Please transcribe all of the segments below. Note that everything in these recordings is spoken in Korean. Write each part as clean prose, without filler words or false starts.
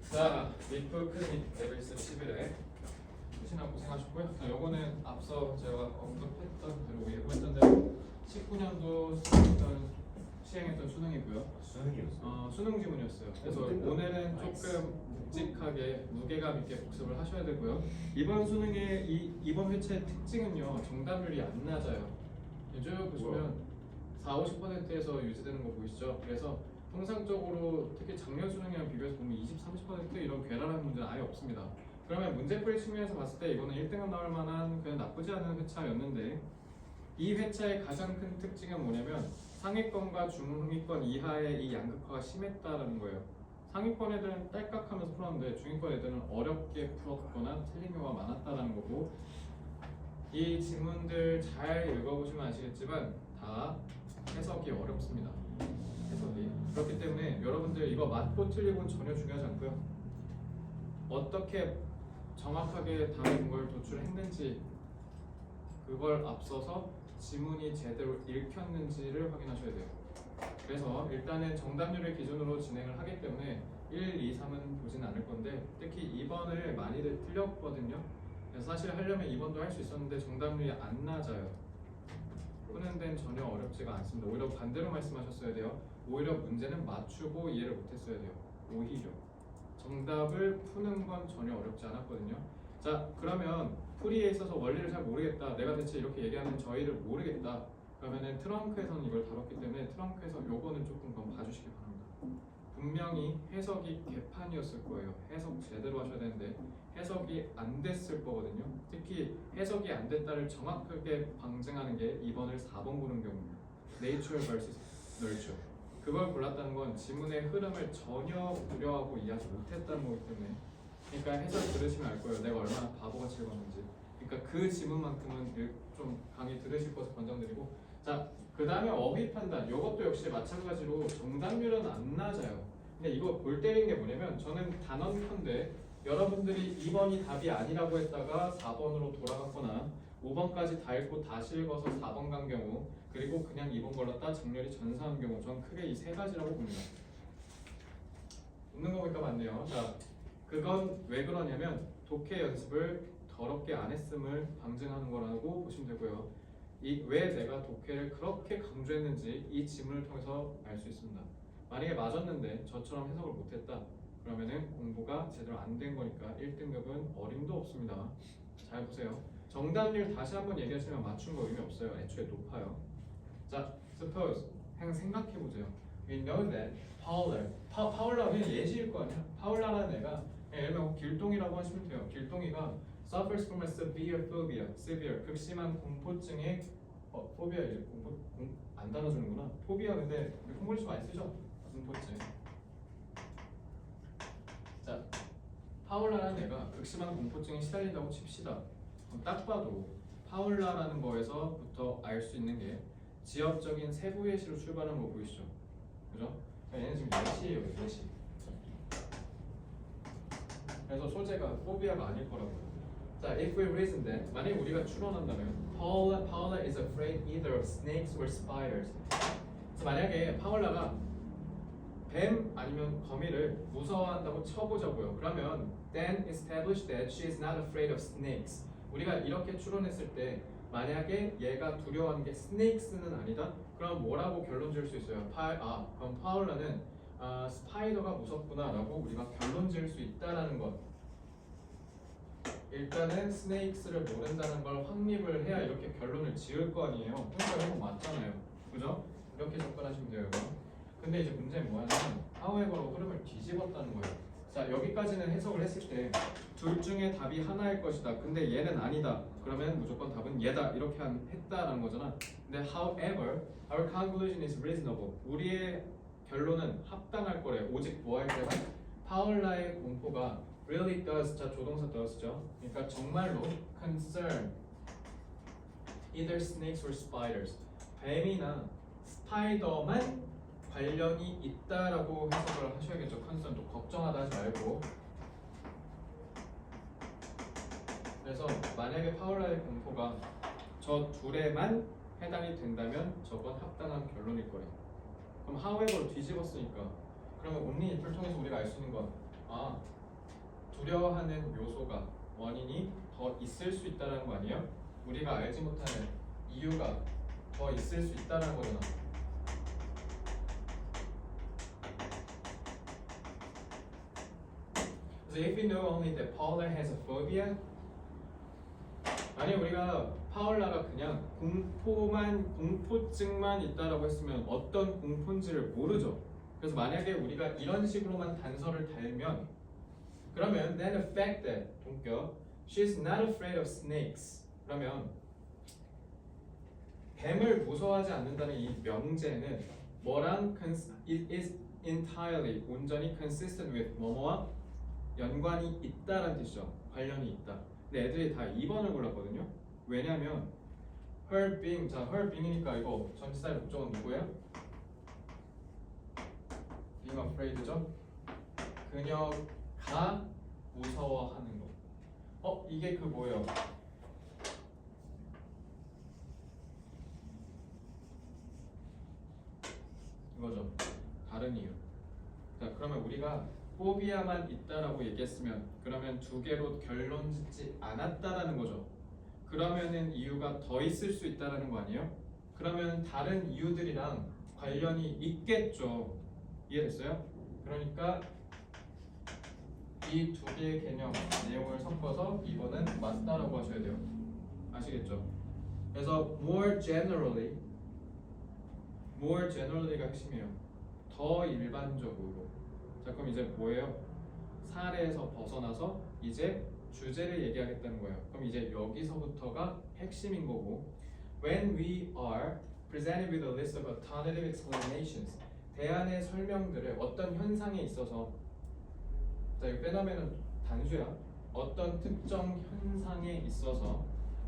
자, 리프 클리닉 에베리스 11회 시나 고생하셨고요. 자, 요거는 앞서 제가 언급했던 대로 예고했던 대로 19년도 시행했던 수능이고요. 수능이었어요. 수능 지문이었어요. 그래서 오늘은 조금 묵직하게 무게감 있게 복습을 하셔야 되고요. 이번 수능의 이번 회차의 특징은요, 정답률이 안 낮아요. 쭉 보시면 40~50%에서 유지되는 거 보이시죠? 그래서 통상적으로 특히 작년 수능이랑 비교해서 보면 20~30% 이런 괴랄한 문제는 아예 없습니다. 그러면 문제풀이 측면에서 봤을 때 이거는 1등급 나올 만한 그냥 나쁘지 않은 회차였는데, 이 회차의 가장 큰 특징은 뭐냐면 상위권과 중위권 이하의 이 양극화가 심했다는 거예요. 상위권 애들은 딸깍하면서 풀었는데 중위권 애들은 어렵게 풀었거나 틀린 경우가 많았다는 거고, 이 지문들 잘 읽어보시면 아시겠지만 다 해석이 어렵습니다. 해석이. 그렇기 때문에 여러분들 이거 맞고 틀리고는 전혀 중요하지 않고요. 어떻게 정확하게 다른 걸 도출했는지, 그걸 앞서서 지문이 제대로 읽혔는지를 확인하셔야 돼요. 그래서 일단은 정답률을 기준으로 진행을 하기 때문에 1, 2, 3은 보진 않을 건데, 특히 2번을 많이들 틀렸거든요. 그래서 사실 하려면 2번도 할 수 있었는데 정답률이 안 낮아요. 푸는 데는 전혀 어렵지가 않습니다. 오히려 반대로 말씀하셨어야 돼요. 오히려 문제는 맞추고 이해를 못했어야 돼요. 오히려 정답을 푸는 건 전혀 어렵지 않았거든요. 자, 그러면 풀이에 있어서 원리를 잘 모르겠다, 내가 대체 이렇게 얘기하는 저희를 모르겠다, 그러면은 트렁크에서는 이걸 다뤘기 때문에 트렁크에서 요거는 조금 더 봐주시기 바랍니다. 분명히 해석이 개판이었을 거예요. 해석 제대로 하셔야 되는데 해석이 안 됐을 거거든요. 특히 해석이 안 됐다를 정확하게 방증하는 게 2번을 4번 보는 경우입니다. Nature vs. Nurture. 그걸 골랐다는 건 지문의 흐름을 전혀 우려하고 이해하지 못했다는 거기 때문에, 그러니까 해설 들으시면 알 거예요. 내가 얼마나 바보같이 읽었는지. 그러니까 그 지문만큼은 좀 강의 들으실 것을 권장드리고, 자, 그 다음에 어휘 판단. 이것도 역시 마찬가지로 정답률은 안 낮아요. 근데 이거 골 때린 게 뭐냐면, 저는 단언컨대 여러분들이 2번이 답이 아니라고 했다가 4번으로 돌아갔거나 5번까지 다 읽고 다시 읽어서 4번 간 경우, 그리고 그냥 2번 걸렀다 정렬이 전사한 경우, 전 크게 이 세 가지라고 봅니다. 웃는 거 보니까 맞네요. 자, 그건 왜 그러냐면 독해 연습을 더럽게 안 했음을 방증하는 거라고 보시면 되고요. 왜 내가 독해를 그렇게 강조했는지 이 지문을 통해서 알 수 있습니다. 만약에 맞았는데 저처럼 해석을 못했다, 그러면은 공부가 제대로 안 된 거니까 1등급은 어림도 없습니다. 잘 보세요. 정답률 다시 한번 얘기하시면 맞춘 거 의미 없어요. 애초에 높아요. 자, suppose 그냥 생각해 보세요. We know that 파울라 그냥 예시일 거 아니야. 파울라라는 애가 예를 들면 길동이라고 하시면 돼요. 길동이가 suffers from a severe phobia, severe 극심한 공포증의 phobia 이제 안 달아주는구나. phobia 근데 우리 콩글리시 많이 쓰죠. 공포증. 자, 파울라라는 애가 극심한 공포증에 시달린다고 칩시다. 그럼 딱 봐도 파울라라는 거에서부터 알 수 있는 게 지엽적인 세부 예시로 출발하는 거 보이시죠? 그죠? 얘는 지금 예시예요, 예시. 그래서 소재가 포비아가 아닐 거라고요. 자, if we reason that, 만약에 우리가 추론한다면 Paula is afraid either of snakes or spiders. 그래서 만약에 파울라가 뱀 아니면 거미를 무서워한다고 쳐보자고요. 그러면 then establish that she is not afraid of snakes. 우리가 이렇게 추론했을 때 만약에 얘가 두려워하는 게 snakes는 아니다? 그럼 뭐라고 결론 지을 수 있어요? 그럼 파울라는 스파이더가 무섭구나 라고 우리가 결론 지을 수 있다라는 것. 일단은 snakes를 모른다는 걸 확립을 해야 이렇게 결론을 지을 거 아니에요. 그러니까 이거 맞잖아요. 그죠? 이렇게 접근하시면 돼요. 근데 이제 문제는 뭐냐면 however로 흐름을 뒤집었다는 거예요. 자, 여기까지는 해석을 했을 때 둘 중에 답이 하나일 것이다. 근데 얘는 아니다. 그러면 무조건 답은 얘다. 이렇게 했다라는 거잖아. 근데 however, our conclusion is reasonable. 우리의 결론은 합당할 거래. 오직 뭐 할 때만? 파울라의 공포가 really does, 자 조동사 does죠. 그러니까 정말로 concern either snakes or spiders. 뱀이나 스파이더만 관련이 있다라고 해석을 하셔야겠죠. concern도 걱정하다 하지 말고. 그래서 만약에 파울라의 공포가 저 둘에만 해당이 된다면 저건 합당한 결론일 거예요. 그럼 however로 뒤집었으니까, 그러면 only if를 통해서 우리가 알 수 있는 건 두려워하는 요소가 원인이 더 있을 수 있다는 거 아니에요? 우리가 알지 못하는 이유가 더 있을 수 있다는 거잖아. So if you know only that Paula has a phobia, 아니 우리가 파울라가 그냥 공포증만 있다라고 했으면 어떤 공포인지를 모르죠. 그래서 만약에 우리가 이런 식으로만 단서를 달면 그러면 then the fact that 동격 she's not afraid of snakes 그러면 뱀을 무서워하지 않는다는 이 명제는 뭐랑 it is entirely 온전히 consistent with 뭐뭐와 연관이 있다라는 뜻이죠. 관련이 있다. 근데 애들이 다 2번을 골랐거든요. 왜냐면 her being 자 her being이니까 이거 전치사의 목적은 누구예요? being afraid죠. 그녀가 무서워하는 거. 이게 그 뭐예요? 이거죠. 다른 이유. 자 그러면 우리가 포비아만 있다라고 얘기했으면 그러면 두 개로 결론 짓지 않았다라는 거죠. 그러면은 이유가 더 있을 수 있다라는 거 아니에요? 그러면 다른 이유들이랑 관련이 있겠죠. 이해됐어요? 그러니까 이 두 개의 개념 내용을 섞어서 이거는 맞다라고 하셔야 돼요. 아시겠죠? 그래서 more generally가 핵심이에요. 더 일반적으로. 자 그럼 이제 뭐예요? 사례에서 벗어나서 이제 주제를 얘기하겠다는 거예요. 그럼 이제 여기서부터가 핵심인 거고 when we are presented with a list of alternative explanations 대안의 설명들을 어떤 현상에 있어서 자 이거 빼놓으면 단수야. 어떤 특정 현상에 있어서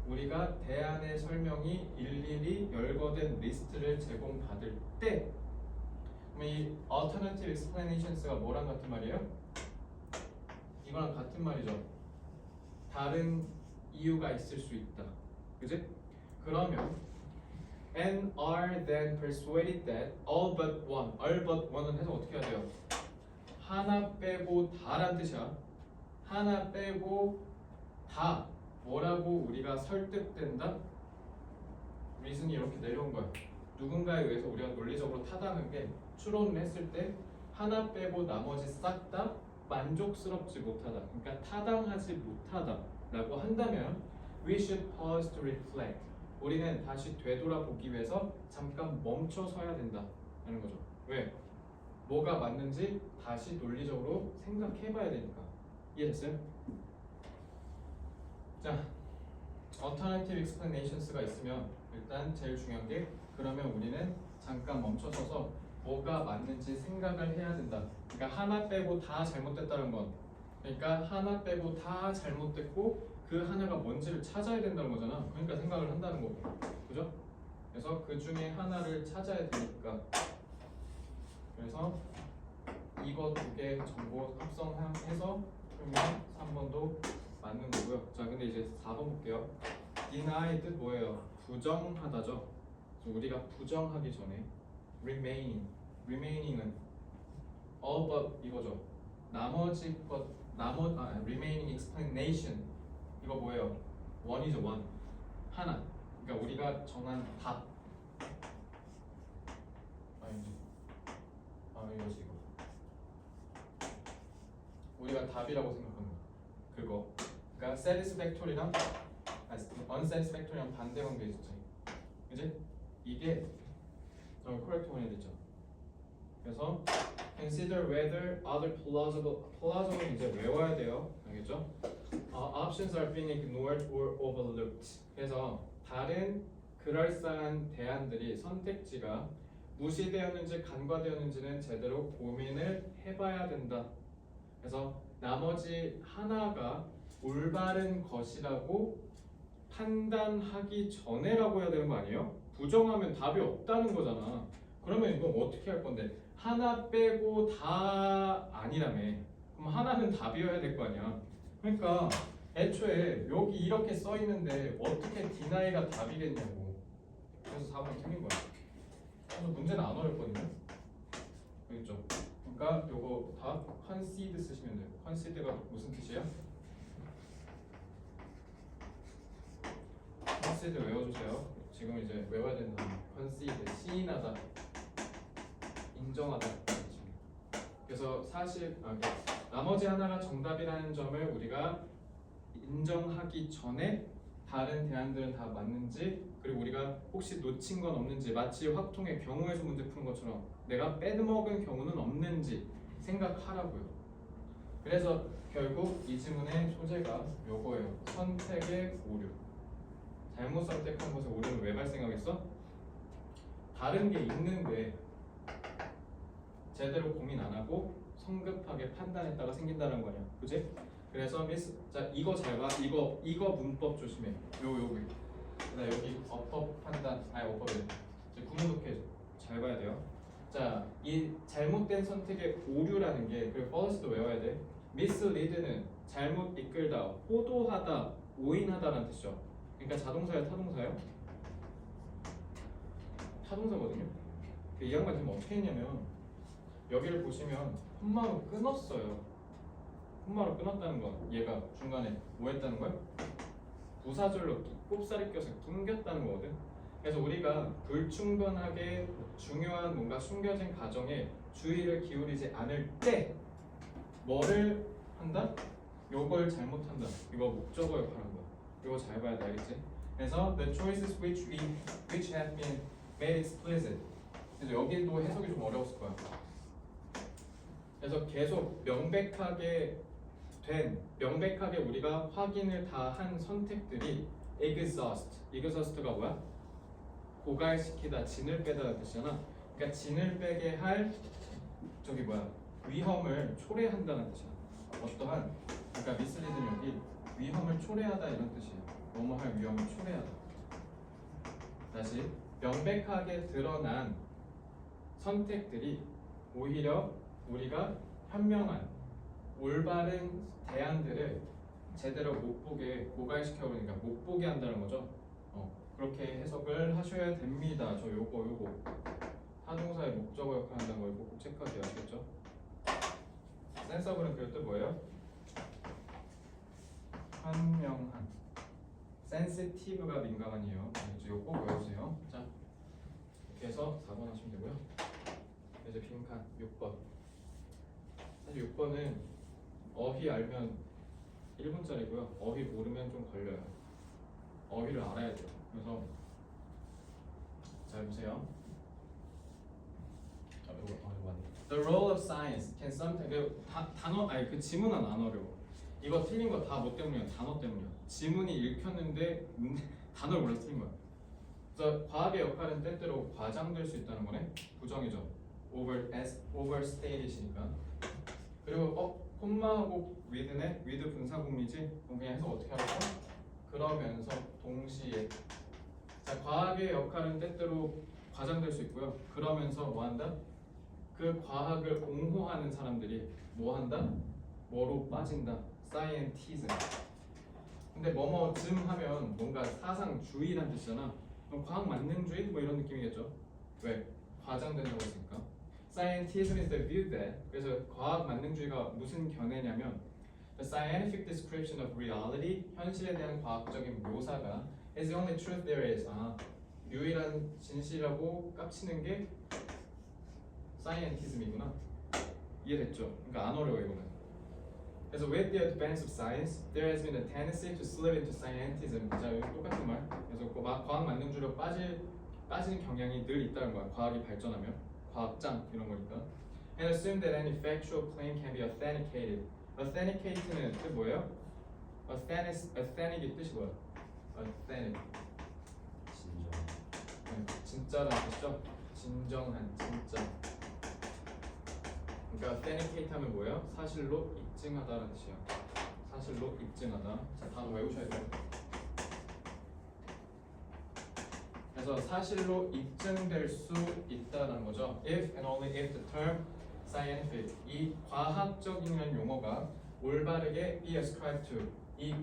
우리가 대안의 설명이 일일이 열거된 리스트를 제공받을 때 그럼 이 alternative explanations가 뭐랑 같은 말이에요? 이거랑 같은 말이죠. 다른 이유가 있을 수 있다. 그지? 그러면 and are then persuaded that all but one은 해서 어떻게 해야 돼요? 하나 빼고 다란 뜻이야. 하나 빼고 다 뭐라고 우리가 설득된다? reason이 이렇게 내려온 거야. 누군가에 의해서 우리가 논리적으로 타당한 게 추론을 했을 때 하나 빼고 나머지 싹 다 만족스럽지 못하다. 그러니까 타당하지 못하다라고 한다면 we should pause to reflect. 우리는 다시 되돌아보기 위해서 잠깐 멈춰서야 된다라는 거죠. 왜? 뭐가 맞는지 다시 논리적으로 생각해봐야 되니까. 이해됐어요? 자, alternative explanations가 있으면 일단 제일 중요한 게 그러면 우리는 잠깐 멈춰서서 뭐가 맞는지 생각을 해야 된다. 그러니까 하나 빼고 다 잘못됐다는 건 그러니까 하나 빼고 다 잘못됐고 그 하나가 뭔지를 찾아야 된다는 거잖아. 그러니까 생각을 한다는 거고. 그죠? 그래서 그 중에 하나를 찾아야 되니까 그래서 이거 두 개 정보 합성해서 그러면 3번도 맞는 거고요. 자 근데 이제 4번 볼게요. deny 뜻 뭐예요? 부정하다죠. 그래서 우리가 부정하기 전에 remaining은 all but 이거죠. 나머지 것 remaining explanation 이거 뭐예요? one이죠. one 하나. 그러니까 우리가 정한 답 이거지 이거. 우리가 답이라고 생각하는 거. 그거. 그러니까 satisfactory랑 unsatisfactory랑 반대 관계 있었지. 그지? 이게 correct one 됐죠. 그래서 consider whether other plausible 이제 외워야 돼요. 알겠죠? Options are being ignored or overlooked. 그래서 다른 그럴싸한 대안들이 선택지가 무시되었는지 간과되었는지는 제대로 고민을 해봐야 된다. 그래서 나머지 하나가 올바른 것이라고 판단하기 전에라고 해야 되는 거 아니에요? 부정하면 답이 없다는 거잖아. 그러면 이건 어떻게 할 건데? 하나 빼고 다 아니라며. 그럼 하나는 답이어야 될 거 아니야. 그러니까 애초에 여기 이렇게 써 있는데 어떻게 디나이가 답이겠냐고. 그래서 4번 틀린 거야. 그래서 문제는 안 어렵거든요. 알겠죠? 그러니까 요거 다 concede 쓰시면 돼요. concede가 무슨 뜻이에요? concede 외워주세요. 지금 이제 외워야 되는 단어. concede 시인하다, 인정하다. 그래서 사실 나머지 하나가 정답이라는 점을 우리가 인정하기 전에 다른 대안들은 다 맞는지, 그리고 우리가 혹시 놓친 건 없는지, 마치 확통의 경우에서 문제 푸는 것처럼 내가 빼먹은 경우는 없는지 생각하라고요. 그래서 결국 이 지문의 소재가 요거예요. 선택의 오류. 잘못 선택한 것의 오류는 왜 발생하겠어? 다른 게 있는데 제대로 고민 안 하고 성급하게 판단했다가 생긴다는 거냐, 그지? 그래서 미스, 자 이거 잘 봐. 이거 문법 조심해. 여기. 나 여기 어법 판단, 어법이 이제 구문 독해 잘 봐야 돼요. 자, 이 잘못된 선택의 오류라는 게, 그리고 false도 외워야 돼. mislead는 잘못 이끌다, 호도하다, 오인하다라는 뜻이죠. 그러니까 자동사예요, 타동사예요? 타동사거든요. 이 양반 지금 어떻게 했냐면 여기를 보시면 콤마로 끊었어요. 콤마로 끊었다는 건 얘가 중간에 뭐 했다는 거야? 부사절로 꼽사리 껴서 낑겼다는 거거든. 그래서 우리가 불충분하게 중요한 뭔가 숨겨진 가정에 주의를 기울이지 않을 때 뭐를 한다? 요걸 잘못한다. 이거 목적어 역할한 거야. 이거 잘 봐야 돼, 알겠지? 그래서 the choices which have been made explicit. 그래서 여기도 해석이 좀 어려웠을 거야. 그래서 계속 명백하게 우리가 확인을 다 한 선택들이 exhaust가 뭐야? 고갈시키다, 진을 빼다라는 뜻이잖아. 그러니까 진을 빼게 할 저기 뭐야? 위험을 초래한다는 뜻이야. 어떠한, 그러니까 mislead는 여기 위험을 초래하다 이런 뜻이에요. 뭐뭐 할 위험을 초래하다. 다시, 명백하게 드러난 선택들이 오히려 우리가 현명한 올바른 대안들을 제대로 못 보게 고갈시켜 버리니까 못 보게 한다는 거죠. 그렇게 해석을 하셔야 됩니다. 저 요거 타동사의 목적어 역할 한다는 거 이거 꼭 체크하세요. 아시겠죠? 센서블은 그 뜻 뭐예요? 현명한. sensitive가 민감한이에요. 이거 꼭 외우세요. 자, 이렇게 해서 4번 하시면 되고요. 이제 빈칸 6번. 사실 6번은 어휘 알면 1분짜리고요. 어휘 모르면 좀 걸려요. 어휘를 알아야 돼요. 그래서 잘 보세요. The role of science can sometimes 단어 그 지문은 안 어려워. 이거 틀린 거 다 뭐 때문이야? 단어 때문이야. 지문이 읽혔는데 단어를 몰라서 틀린 거야. 그래서 과학의 역할은 때때로 과장될 수 있다는 거네. 부정이죠. overstated이니까. 그리고 콤마하고 with네, with 분사구문이지. 그럼 그냥 해서 어떻게 하라고? 그러면서 동시에. 자, 과학의 역할은 때때로 과장될 수 있고요. 그러면서 뭐 한다? 그 과학을 옹호하는 사람들이 뭐 한다? 뭐로 빠진다? scientism. 근데 뭐뭐쯤 하면 뭔가 사상주의란 뜻이잖아. 그럼 과학 만능주의 뭐 이런 느낌이겠죠. 왜? 과장된다고 했으니까. Scientism is the view that. 그래서 과학 만능주의가 무슨 견해냐면 the scientific description of reality, 현실에 대한 과학적인 묘사가 is the only truth there is. 유일한 진실이라고 깝치는 게 scientism이구나. 이해됐죠? 그러니까 안 어려워 이거는. 그래서 with the advance of science, there has been a tendency to slip into scientism. 자, 여기 똑같은 말. 그래서 과학 만능주의로 빠지는 경향이 늘 있다는 거야. 과학이 발전하면 과학장 이런 거니까. And assume that any factual claim can be authenticated. Authenticate는 뜻 뭐예요? authentic이 뜻이 뭐야? authentic. 진짜라는 뜻이죠? 진정한, 진짜. 그러니까 authenticate 하면 뭐예요? 사실로 입증하다라는 뜻이에요. 사실로 입증하다. 자, 단어 외우셔야 돼요. 그래서 사실로 입증될 수 있다는 거죠. If and only if the term scientific, 이 과학적이라는 용어가 올바르게 be ascribed to, 이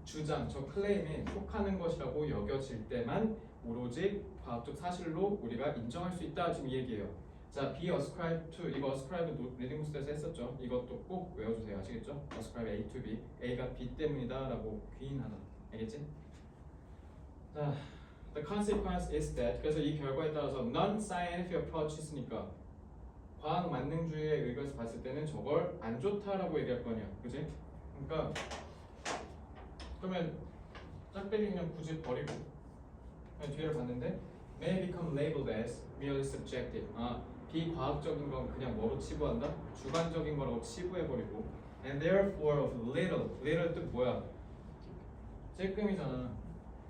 주장, 저 클레임에 속하는 것이라고 여겨질 때만 오로지 과학적 사실로 우리가 인정할 수 있다. 지금 이 얘기예요. 자, be ascribed to 이거 ascribe 리딩 부스에서 했었죠. 이것도 꼭 외워주세요. 아시겠죠? ascribe A to B, A가 B 때문이다라고 귀인하다. 알겠지? 자, the consequence is that 그래서 이 결과에 따라서 non-scientific approach 있으니까 과학 만능주의에 의거해서 봤을 때는 저걸 안 좋다라고 얘기할 거 아니야, 그지? 그러니까 그러면 짝배기 그냥 굳이 버리고 그냥 뒤를 봤는데 may become labeled as merely subjective. 비과학적인 건 그냥 뭐로 치부한다? 주관적인 거라고 치부해버리고 and therefore of little 뜻 뭐야? 찔끔이잖아.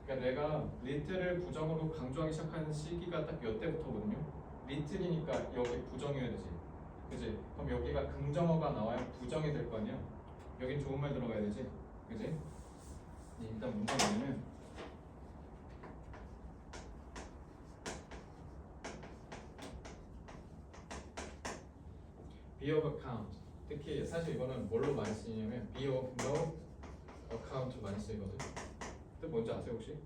그러니까 내가 little을 부정으로 강조하기 시작하는 시기가 딱 몇 때부터거든요. little이니까 여기 부정이어야 되지, 그지? 그럼 여기가 긍정어가 나와야 부정이 될 거 아니야? 여긴 좋은 말 들어가야 되지, 그지? 일단 문제가 뭐냐면 be of account. 특히 사실 이거는 뭘로 많이 쓰냐면 be of no account 많이 쓰이거든. 뜻 뭔지 아세요 혹시?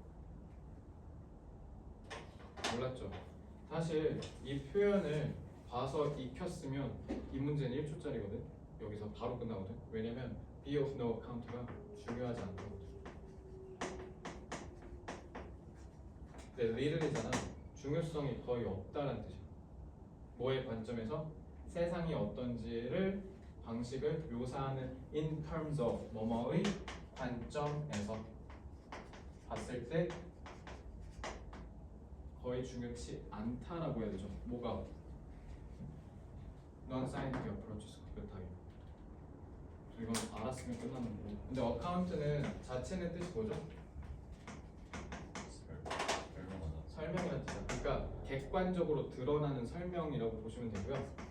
몰랐죠? 사실 이 표현을 봐서 익혔으면 이 문제는 1초짜리거든. 여기서 바로 끝나거든. 왜냐면 be of no account가 중요하지 않거든. 근데 little이잖아. 중요성이 거의 없다는 뜻이야. 뭐의 관점에서? 세상이 어떤지를 방식을 묘사하는 in terms of 뭐뭐의 관점에서 봤을 때 거의 중요치 않다라고 해야 되죠. 뭐가? non-scientific approaches 그렇다. 이건 알았으면 끝나는 거고. 근데 account는 자체는 뜻이 뭐죠? 설명이라는 뜻이야. 그러니까 객관적으로 드러나는 설명이라고 보시면 되고요.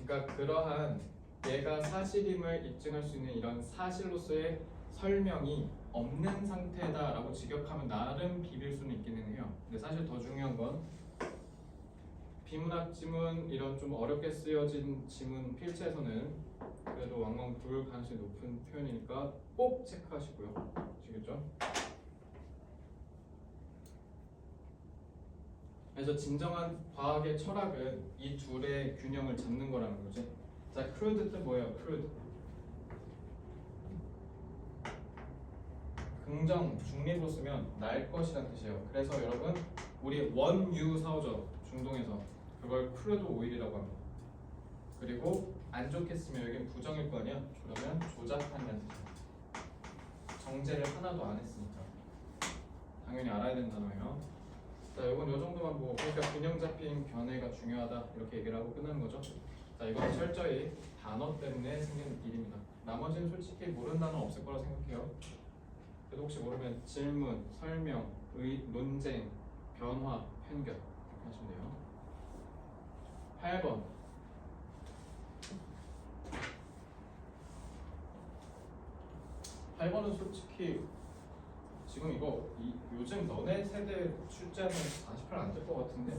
그러니까 그러한 얘가 사실임을 입증할 수 있는 이런 사실로서의 설명이 없는 상태다라고 직역하면 나름 비빌 수는 있기는 해요. 근데 사실 더 중요한 건 비문학 지문 이런 좀 어렵게 쓰여진 지문 필체에서는 그래도 왕왕 부를 가능성이 높은 표현이니까 꼭 체크하시고요. 아시겠죠? 그래서 진정한 과학의 철학은 이 둘의 균형을 잡는 거라는 거지. 자, crude 뜻 뭐예요? crude. 긍정, 중립으로 쓰면 날 것이란 뜻이에요. 그래서 여러분 우리 원유 사오죠. 중동에서. 그걸 crude oil이라고 합니다. 그리고 안 좋게 쓰면 여긴 부정일 거 아니야? 그러면 조작한다는 뜻이에요. 정제를 하나도 안 했으니까. 당연히 알아야 되는 단어예요. 자, 이건 요 정도만 보고, 그러니까 균형 잡힌 견해가 중요하다 이렇게 얘기를 하고 끝나는 거죠. 자, 이건 철저히 단어 때문에 생긴 일입니다. 나머지는 솔직히 모르는 단어 없을 거라 생각해요. 그래도 혹시 모르면 질문, 설명, 논쟁, 변화, 편견 이렇게 하시면 돼요. 8번. 솔직히 지금 이거 요즘 너네 세대 출제하면 48 안 될 것 같은데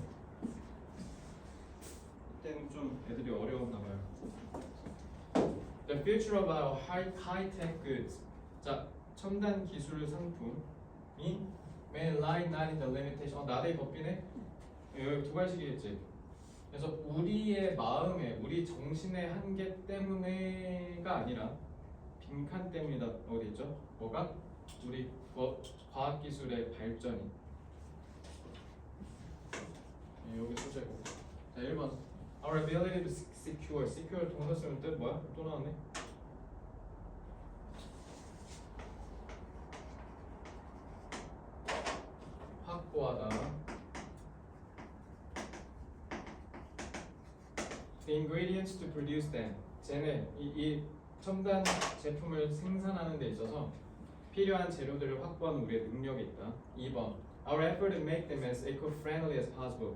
그때는 좀 애들이 어려웠나 봐요. The future of our high-tech goods. 자, 첨단 기술 상품이 may lie not in the limitation. 나대의 법비네. 여기 두 가지겠지. 그래서 우리의 마음에, 우리 정신의 한계 때문에가 아니라 빈칸 때문이다. 어디 있죠? 뭐가? 우리 과학기술의 발전이. 여기 소재고. 자, 1번. Our ability to secure 동사 쓰는 뜻 뭐야? 또 나왔네. 확보하다. The ingredients to produce them. 쟤네 이 첨단 제품을 생산하는 데 있어서 필요한 재료들을 확보하는 우리의 능력이 있다. 2번. Our effort to make them as eco-friendly as possible.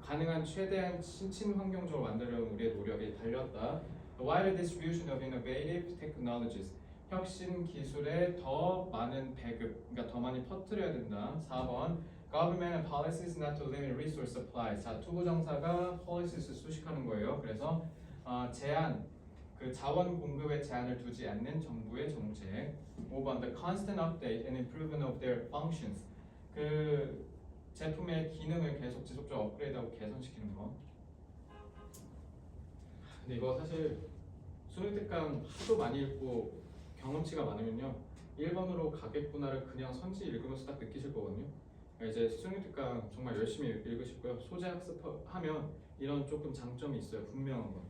가능한 최대한 친환경적으로 만들려는 우리의 노력이 달렸다. The wider distribution of innovative technologies. 혁신 기술에 더 많은 배급, 그러니까 더 많이 퍼뜨려야 된다. 4번. Government and policies not to limit resource supply. 자, 투부정사가 policies 수식하는 거예요. 그래서 제한, 그 자원 공급에 제한을 두지 않는 정부의 정책. 5번. The constant update and improvement of their functions. 그 제품의 기능을 계속 지속적으로 업그레이드하고 개선시키는 거. 근데 이거 사실 수능 특강 하도 많이 읽고 경험치가 많으면요 1번으로 가겠구나를 그냥 선지 읽으면서 딱 느끼실 거거든요. 그러니까 이제 수능 특강 정말 열심히 읽으시고요. 소재 학습하면 이런 조금 장점이 있어요. 분명한 건.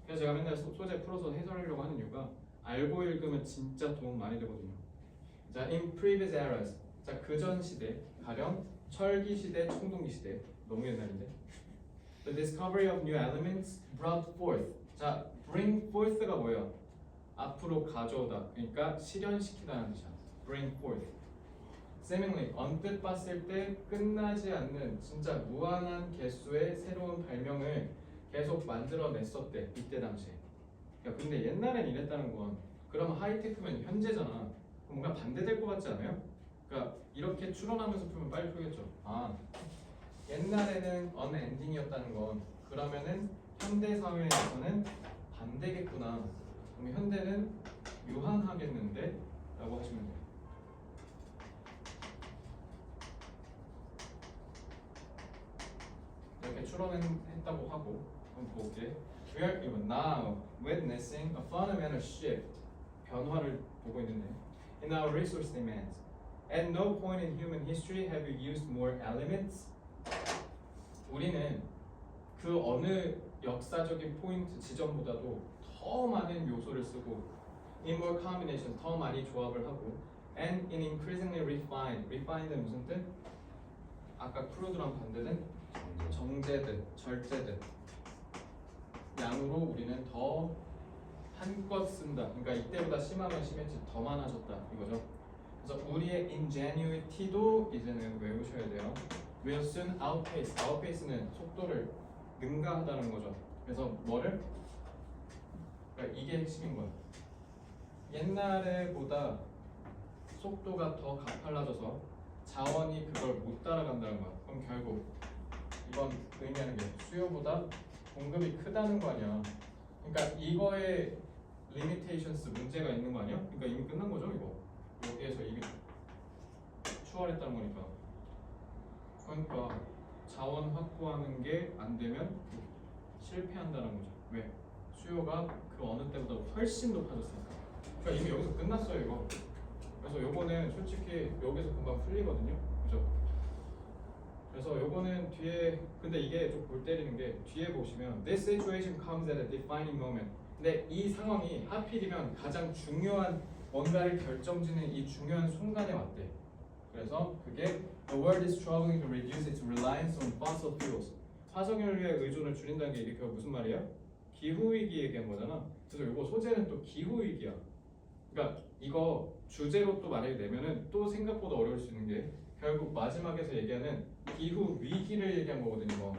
그래서 제가 맨날 소재 풀어서 해설하려고 하는 이유가 알고 읽으면 진짜 도움 많이 되거든요. 자, in previous eras. 자, 그전 시대, 가령 철기 시대, 청동기 시대. 너무 옛날인데. The discovery of new elements brought forth. 자, bring forth가 뭐예요? 앞으로 가져오다. 그러니까 실현시키다는 뜻이야. bring forth. seemingly 언뜻 봤을 때 끝나지 않는 진짜 무한한 개수의 새로운 발명을 계속 만들어냈었대. 이때 당시에. 야, 근데 옛날엔 이랬다는 건 그럼 하이테크면 현재잖아. 뭔가 반대될 것 같지 않아요? 그러니까 이렇게 추론하면서 풀면 빨리 풀겠죠. 아, 옛날에는 언엔딩이었다는 건 그러면은 현대 사회에서는 반대겠구나. 그럼 현대는 유한하겠는데? 라고 하시면 돼요. 이렇게 추론했다고 하고 한번 볼게. We are now witnessing a fundamental shift. 변화를 보고 있는데 in our resource demands. At no point in human history have we used more elements. 우리는 그 어느 역사적인 포인트 지점보다도 더 많은 요소를 쓰고 in more combination 더 많이 조합을 하고 and in increasingly refined는 무슨 뜻? 아까 크루드랑 반대된 정제된 절제된 양으로 우리는 더 한껏 쓴다. 그러니까 이때보다 심하면 심했지 더 많아졌다 이거죠. 그래서 우리의 ingenuity도 이제는 외우셔야 돼요. will soon outpace. outpace는 속도를 능가하다는 거죠. 그래서 뭐를? 그러니까 이게 핵심인 거야. 옛날에보다 속도가 더 가팔라져서 자원이 그걸 못 따라간다는 거야. 그럼 결국 이건 의미하는 게 수요보다 공급이 크다는 거 아니야. 그러니까 이거에 limitations 문제가 있는 거 아니야? 그러니까 이미 끝난 거죠 이거. 여기에서 이미 추월했다는 거니까. 그러니까 자원 확보하는 게 안 되면 실패한다는 거죠. 왜? 수요가 그 어느 때보다 훨씬 높아졌으니까. 그러니까 이미 여기서 끝났어요 이거. 그래서 요거는 솔직히 여기서 금방 풀리거든요. 그죠? 그래서 요거는 뒤에 근데 이게 좀 골 때리는 게 뒤에 보시면 This situation comes at a defining moment. 근데 이 상황이 하필이면 가장 중요한 뭔가를 결정짓는 이 중요한 순간에 왔대. 그래서 그게 The world is struggling to reduce its reliance on fossil fuels. 화석연료의 의존을 줄인다는 게 이게 결국 무슨 말이야? 기후 위기 얘기한 거잖아. 그래서 이거 소재는 또 기후 위기야. 그러니까 이거 주제로 또 만약에 내면은 또 생각보다 어려울 수 있는 게 결국 마지막에서 얘기하는 기후 위기를 얘기한 거거든요.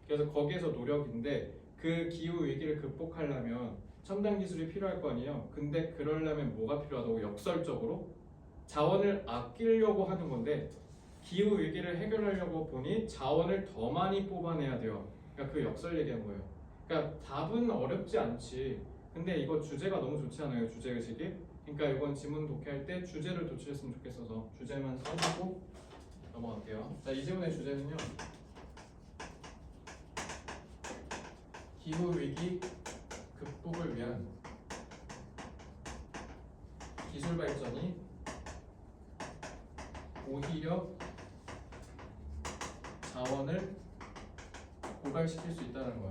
그래서 거기에서 노력인데 그 기후 위기를 극복하려면 첨단 기술이 필요할 거 아니에요. 근데 그러려면 뭐가 필요하다고? 역설적으로 자원을 아끼려고 하는 건데 기후 위기를 해결하려고 보니 자원을 더 많이 뽑아내야 돼요. 그러니까 그 역설 얘기한 거예요. 그러니까 답은 어렵지 않지. 근데 이거 주제가 너무 좋지 않아요? 주제 의식이. 그러니까 이건 지문 독해할 때 주제를 도출했으면 좋겠어서 주제만 써주고 넘어갈게요. 자, 이 지문의 주제는요. 기후 위기 극복을 위한 기술 발전이 오히려 자원을 고갈시킬 수 있다는 거예요.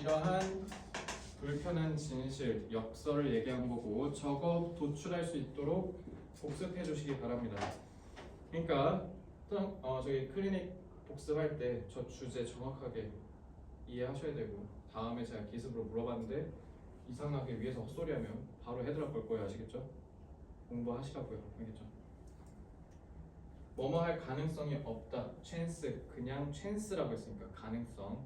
이러한 불편한 진실, 역설을 얘기한 거고 저거 도출할 수 있도록 복습해 주시기 바랍니다. 그러니까 저희 클리닉 복습할 때 저 주제 정확하게 이해하셔야 되고 다음에 제가 기습으로 물어봤는데 이상하게 위에서 헛소리하면 바로 헤드락 걸 거예요. 아시겠죠? 공부하시라고요. 알겠죠? 뭐뭐 할 가능성이 없다. chance, 그냥 chance라고 했으니까 가능성.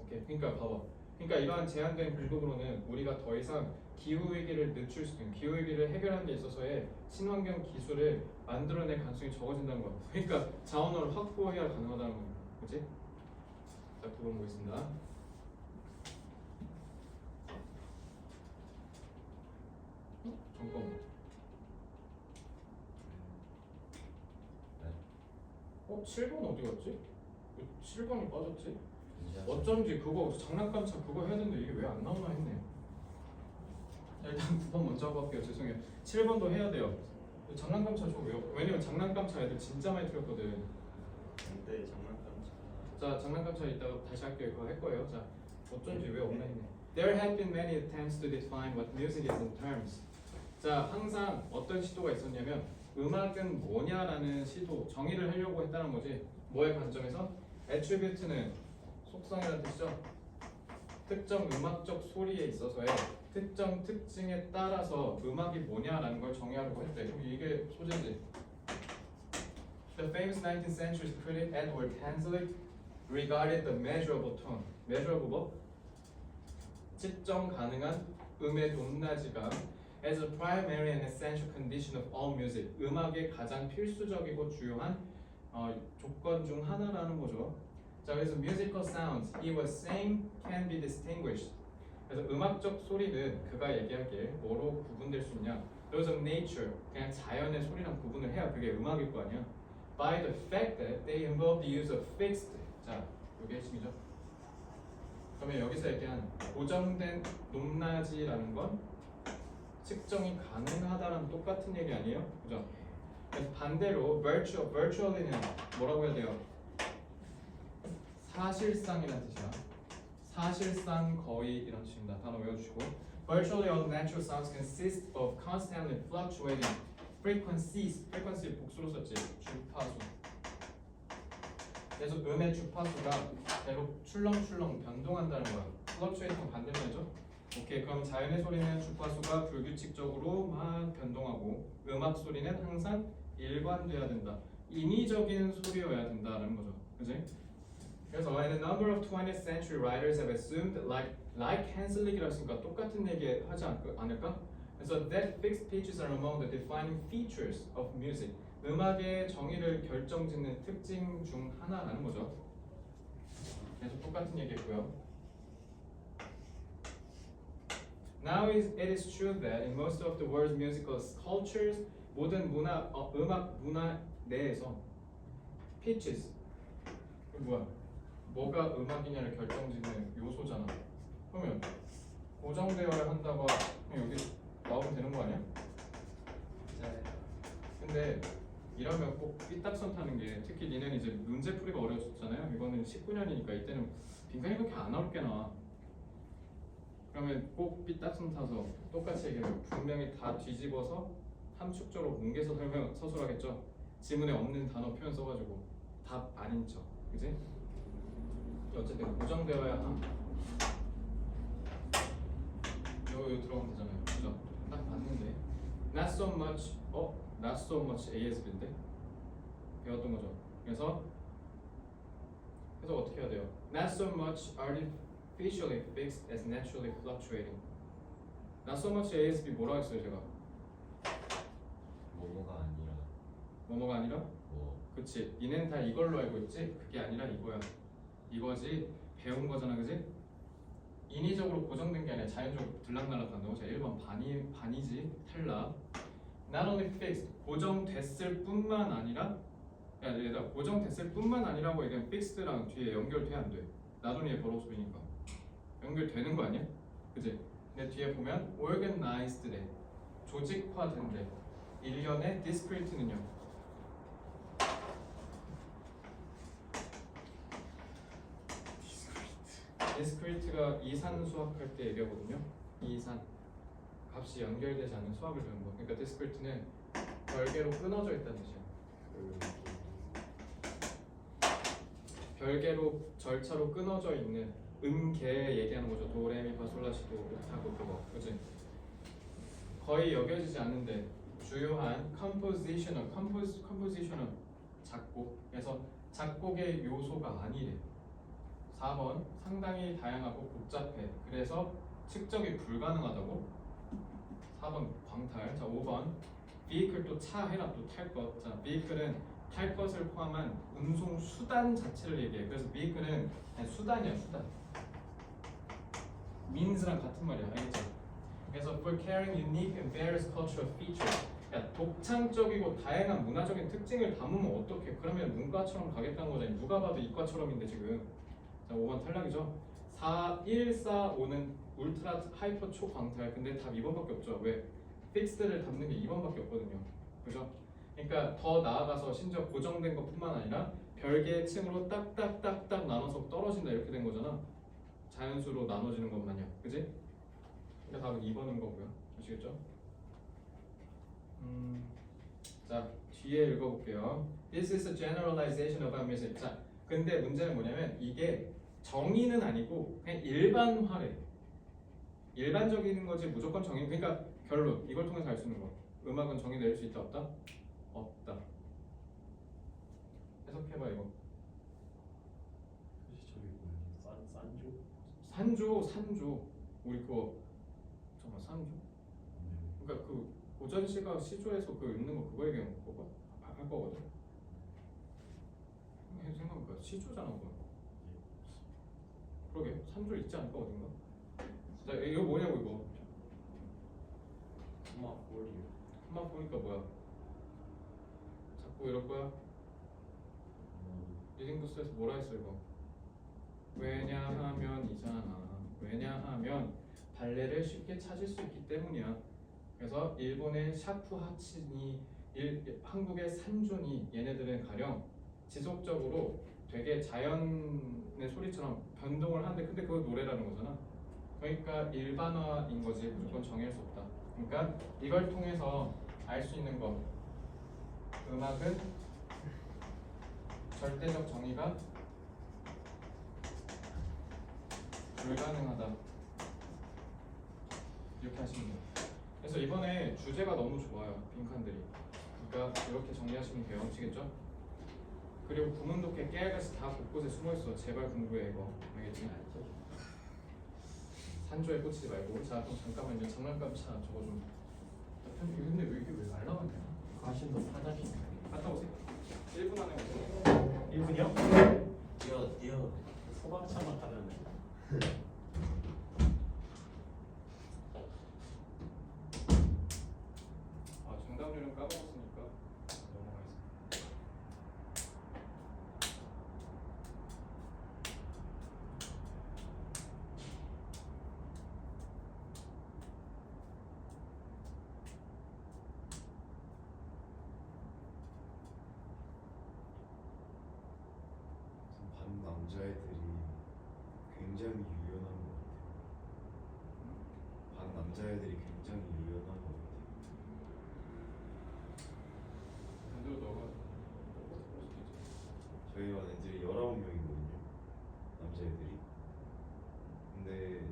오케이. 그러니까 봐봐. 그러니까 이러한 제한된 공급으로는 우리가 더 이상 기후 위기를 늦출 수 있는 기후 위기를 해결하는 데 있어서의 친환경 기술을 만들어낼 가능성이 적어진다는 거야. 그러니까 자원을 확보해야 가능하다는 거야. 그렇지? 자, 부분 보겠습니다. 잠깐만. 7번 어디 갔지? 7번이 빠졌지? 어쩐지 그거 장난감차 그거 해야 되는데 이게 왜 안 나오나 했네. 일단 9번 먼저 하고 할게요. 죄송해요. 7번도 해야 돼요. 장난감차 저 왜냐면 장난감차 애들 진짜 많이 틀렸거든. 근데 장난감차. 자, 장난감차 이따가 다시 할게요. 그거 할 거예요. 자, 어쩐지 왜 없나 했네. There have been many attempts to define what music is in terms. 자, 항상 어떤 시도가 있었냐면 음악은 뭐냐라는 시도 정의를 하려고 했다는 거지. 뭐의 관점에서? attribute는 속성이라는 뜻이죠. 특정 음악적 소리에 있어서의 특정 특징에 따라서 음악이 뭐냐라는 걸 정의하려고 했대. 그럼 이게 소재지. The famous 19th century critic Edward Hanslick regarded the measurable tone. measurable 뭐? 측정 가능한 음의 높낮이가 as a primary and essential condition of all music. 음악의 가장 필수적이고 주요한 조건 중 하나라는 거죠. 자, 그래서 musical sounds, he was saying, can be distinguished. 그래서 음악적 소리는 그가 얘기하기에 뭐로 구분될 수 있냐? Those of nature, 그냥 자연의 소리랑 구분을 해야 그게 음악일 거 아니야. By the fact that they involve the use of fixed. 자, 이게 핵심이죠. 그러면 여기서 얘기한 고정된 높낮이라는 건 측정이 가능하다는 똑같은 얘기 아니에요? 그죠? 그래서 반대로 virtually는 뭐라고 해야 돼요? 사실상이라는 뜻이야. 사실상 거의 이런 뜻입니다. 단어 외워주시고. Virtually all natural sounds consist of constantly fluctuating frequencies. frequency 복수로 썼지. 주파수. 그래서 음의 주파수가 계속 출렁출렁 변동한다는 거야. fluctuating 반대말이죠. 오케이, 그럼 자연의 소리는 주파수가 불규칙적으로 막 변동하고 음악 소리는 항상 일관돼야 된다. 인위적인 소리여야 된다는 거죠. 그지? 그래서 and a number of 20th century writers have assumed like Hanslick이라고 했으니까 똑같은 얘기 하지 않을까? 그래서 that fixed pitches are among the defining features of music. 음악의 정의를 결정짓는 특징 중 하나라는 거죠. 그래서 똑같은 얘기했고요. Now it is true that in most of the world's musical cultures, 모든 음악 문화 내에서 pitches 뭐가 음악이냐를 결정짓는 요소잖아. 그러면 고정되어야 한다고 그냥 여기 나오면 되는 거 아니야? 네. 근데 이러면 꼭 삐딱선 타는 게 특히 니네는 이제 문제풀이가 어려웠잖아요. 이거는 19년이니까 이때는 빈칸이 그렇게 안 어렵게나. 그러면 꼭 삐딱선 타서 똑같이 얘기해요. 분명히 다 뒤집어서 함축적으로 뭉개서 서술하겠죠. 지문에 없는 단어 표현 써가지고 답 아닌 척, 그지? 어쨌든 고정되어야 함. 요 들어가면 되잖아요. 그죠? 딱 맞는데. Not so much. Not so much ASB인데 배웠던 거죠. 그래서 어떻게 해야 돼요? Not so much artificially fixed as naturally fluctuating. Not so much ASB 뭐라 했어요 제가? 뭐뭐가 아니라? 그치. 니네는 다 이걸로 알고 있지? 그게 아니라 이거야. 이거지. 배운 거잖아, 그지? 인위적으로 고정된 게 아니라 자연적으로 들락날락 한다고. 자, 1번 반이지. 탈락. Not only fixed, 고정됐을 뿐만 아니라, 야, 얘들아, 고정됐을 뿐만 아니라고 얘기하면 fixed랑 뒤에 연결돼 안 돼? not only의 벌어소리니까 연결되는 거 아니야? 그지? 근데 뒤에 보면 organized래, 조직화된대. 일련의 discrete는요. discrete가 이산 수학할 때 얘기하거든요. 이산 값이 연결되지 않는 수학을 배우는 거. 그러니까 discrete는 별개로 끊어져 있다는 뜻이야. 별개로 절차로 끊어져 있는 음계 얘기하는 거죠. 도레미파솔라시도 오타고 그거, 그지? 거의 여겨지지 않는데 주요한 compositional 작곡. 그래서 작곡의 요소가 아니래. 4번 상당히 다양하고 복잡해. 그래서 측정이 불가능하다고. 4번 광탈. 자, 5번 vehicle 또 차 해라. 또 탈 것. 자, vehicle은 탈 것을 포함한 운송 수단 자체를 얘기해. 그래서 vehicle은 그냥 수단이야, 수단. means랑 같은 말이야, 알겠지? 그래서 for carrying unique and various cultural features, 야, 독창적이고 다양한 문화적인 특징을 담으면 어떡해? 그러면 문과처럼 가겠다는 거잖아. 누가 봐도 이과처럼인데 지금. 자, 5번 탈락이죠. 1, 4, 5는 울트라 하이퍼 초광탈. 근데 답 2번밖에 없죠. 왜? 픽스를 담는 게 2번밖에 없거든요. 그죠? 그러니까 더 나아가서 심지어 고정된 것뿐만 아니라 별개의 층으로 딱딱딱딱 나눠서 떨어진다 이렇게 된 거잖아. 자연수로 나눠지는 것 마냥. 그지? 그러니까 답은 2번인 거고요. 아시겠죠? 자, 뒤에 읽어볼게요. This is a generalization about music. 자, 근데 문제는 뭐냐면 이게 정의는 아니고 그냥 일반화래. 일반적인 거지 무조건 정의. 그러니까 결론. 이걸 통해서 알 수 있는 거. 음악은 정의 내릴 수 있다 없다? 없다. 해석해봐 이거. 글씨 저기 뭐야? 산조? 산조. 우리 그거 잠깐 산조? 그러니까 그 고전 씨가 시조에서 그 읽는 거 그거 얘기하는 거 할 거거든. 생각해보니까 시조잖아 그거. 그러게 산조 있지 않을까 어딘가? 자 이거 뭐냐고 이거. 한번 보니까 뭐야? 자꾸 이럴 거야? 리딩 부스에서 뭐라 했어 이거? 왜냐하면이잖아. 왜냐하면 발레를 쉽게 찾을 수 있기 때문이야. 그래서 일본의 샤프 하치니 한국의 산존이 얘네들은 가령 지속적으로 되게 자연의 소리처럼 변동을 하는데 근데 그거 노래라는 거잖아. 그러니까 일반화인 거지 무조건 정의할 수 없다. 그러니까 이걸 통해서 알 수 있는 거 음악은 절대적 정의가 불가능하다. 이렇게 하시면 돼요. 그래서 이번에 주제가 너무 좋아요. 빈칸들이. 그러니까 이렇게 정리하시면 돼요. 아시겠죠? 그리고 구문독해 깨알같이 다 곳곳에 숨어있어. 제발 공부해 이거. 알겠지? 산조에 꽂히지 말고. 자 그럼 잠깐만 이제 장난감 차 저거 좀. 근데 왜 이게 왜 날라갔냐? 가신도 사자시. 갔다 오세요. 1분 안에 오세요. 1분이요? 뛰어. 소방차만 타면 아 정답률은 까먹었으니까 넘어가겠습니다. 반 남자애들이 굉장히 유연한 것 같아요. 반 남자애들이 굉장히 유연한 것 같아요. 반대로 너가 똑같이 볼 수도 있지. 저희 반 애들이 19명이거든요. 남자애들이. 근데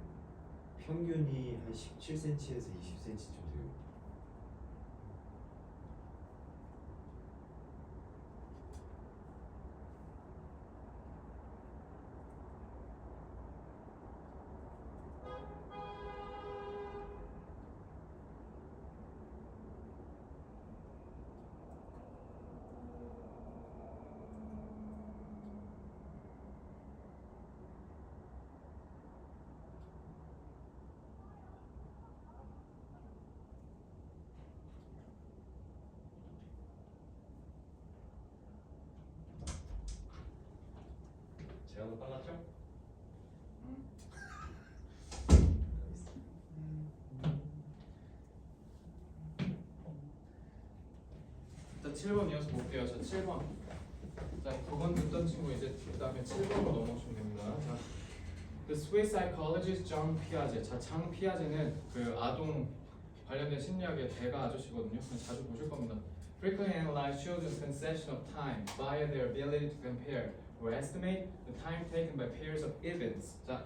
평균이 한 17cm에서 20cm쯤 돼요. 제가도 빨랐죠? 자 7번 이어서 볼게요. 자 7번. 자 9번 듣던 친구 이제 그 다음에 7번으로 넘어오시면 됩니다. 자 The Swiss psychologist John Piaget. 자 장 피아제는 그 아동 관련된 심리학의 대가 아저씨거든요. 자주 보실 겁니다. Frequently analyze children's conception of time via their ability to compare or estimate the time taken by pairs of events. 자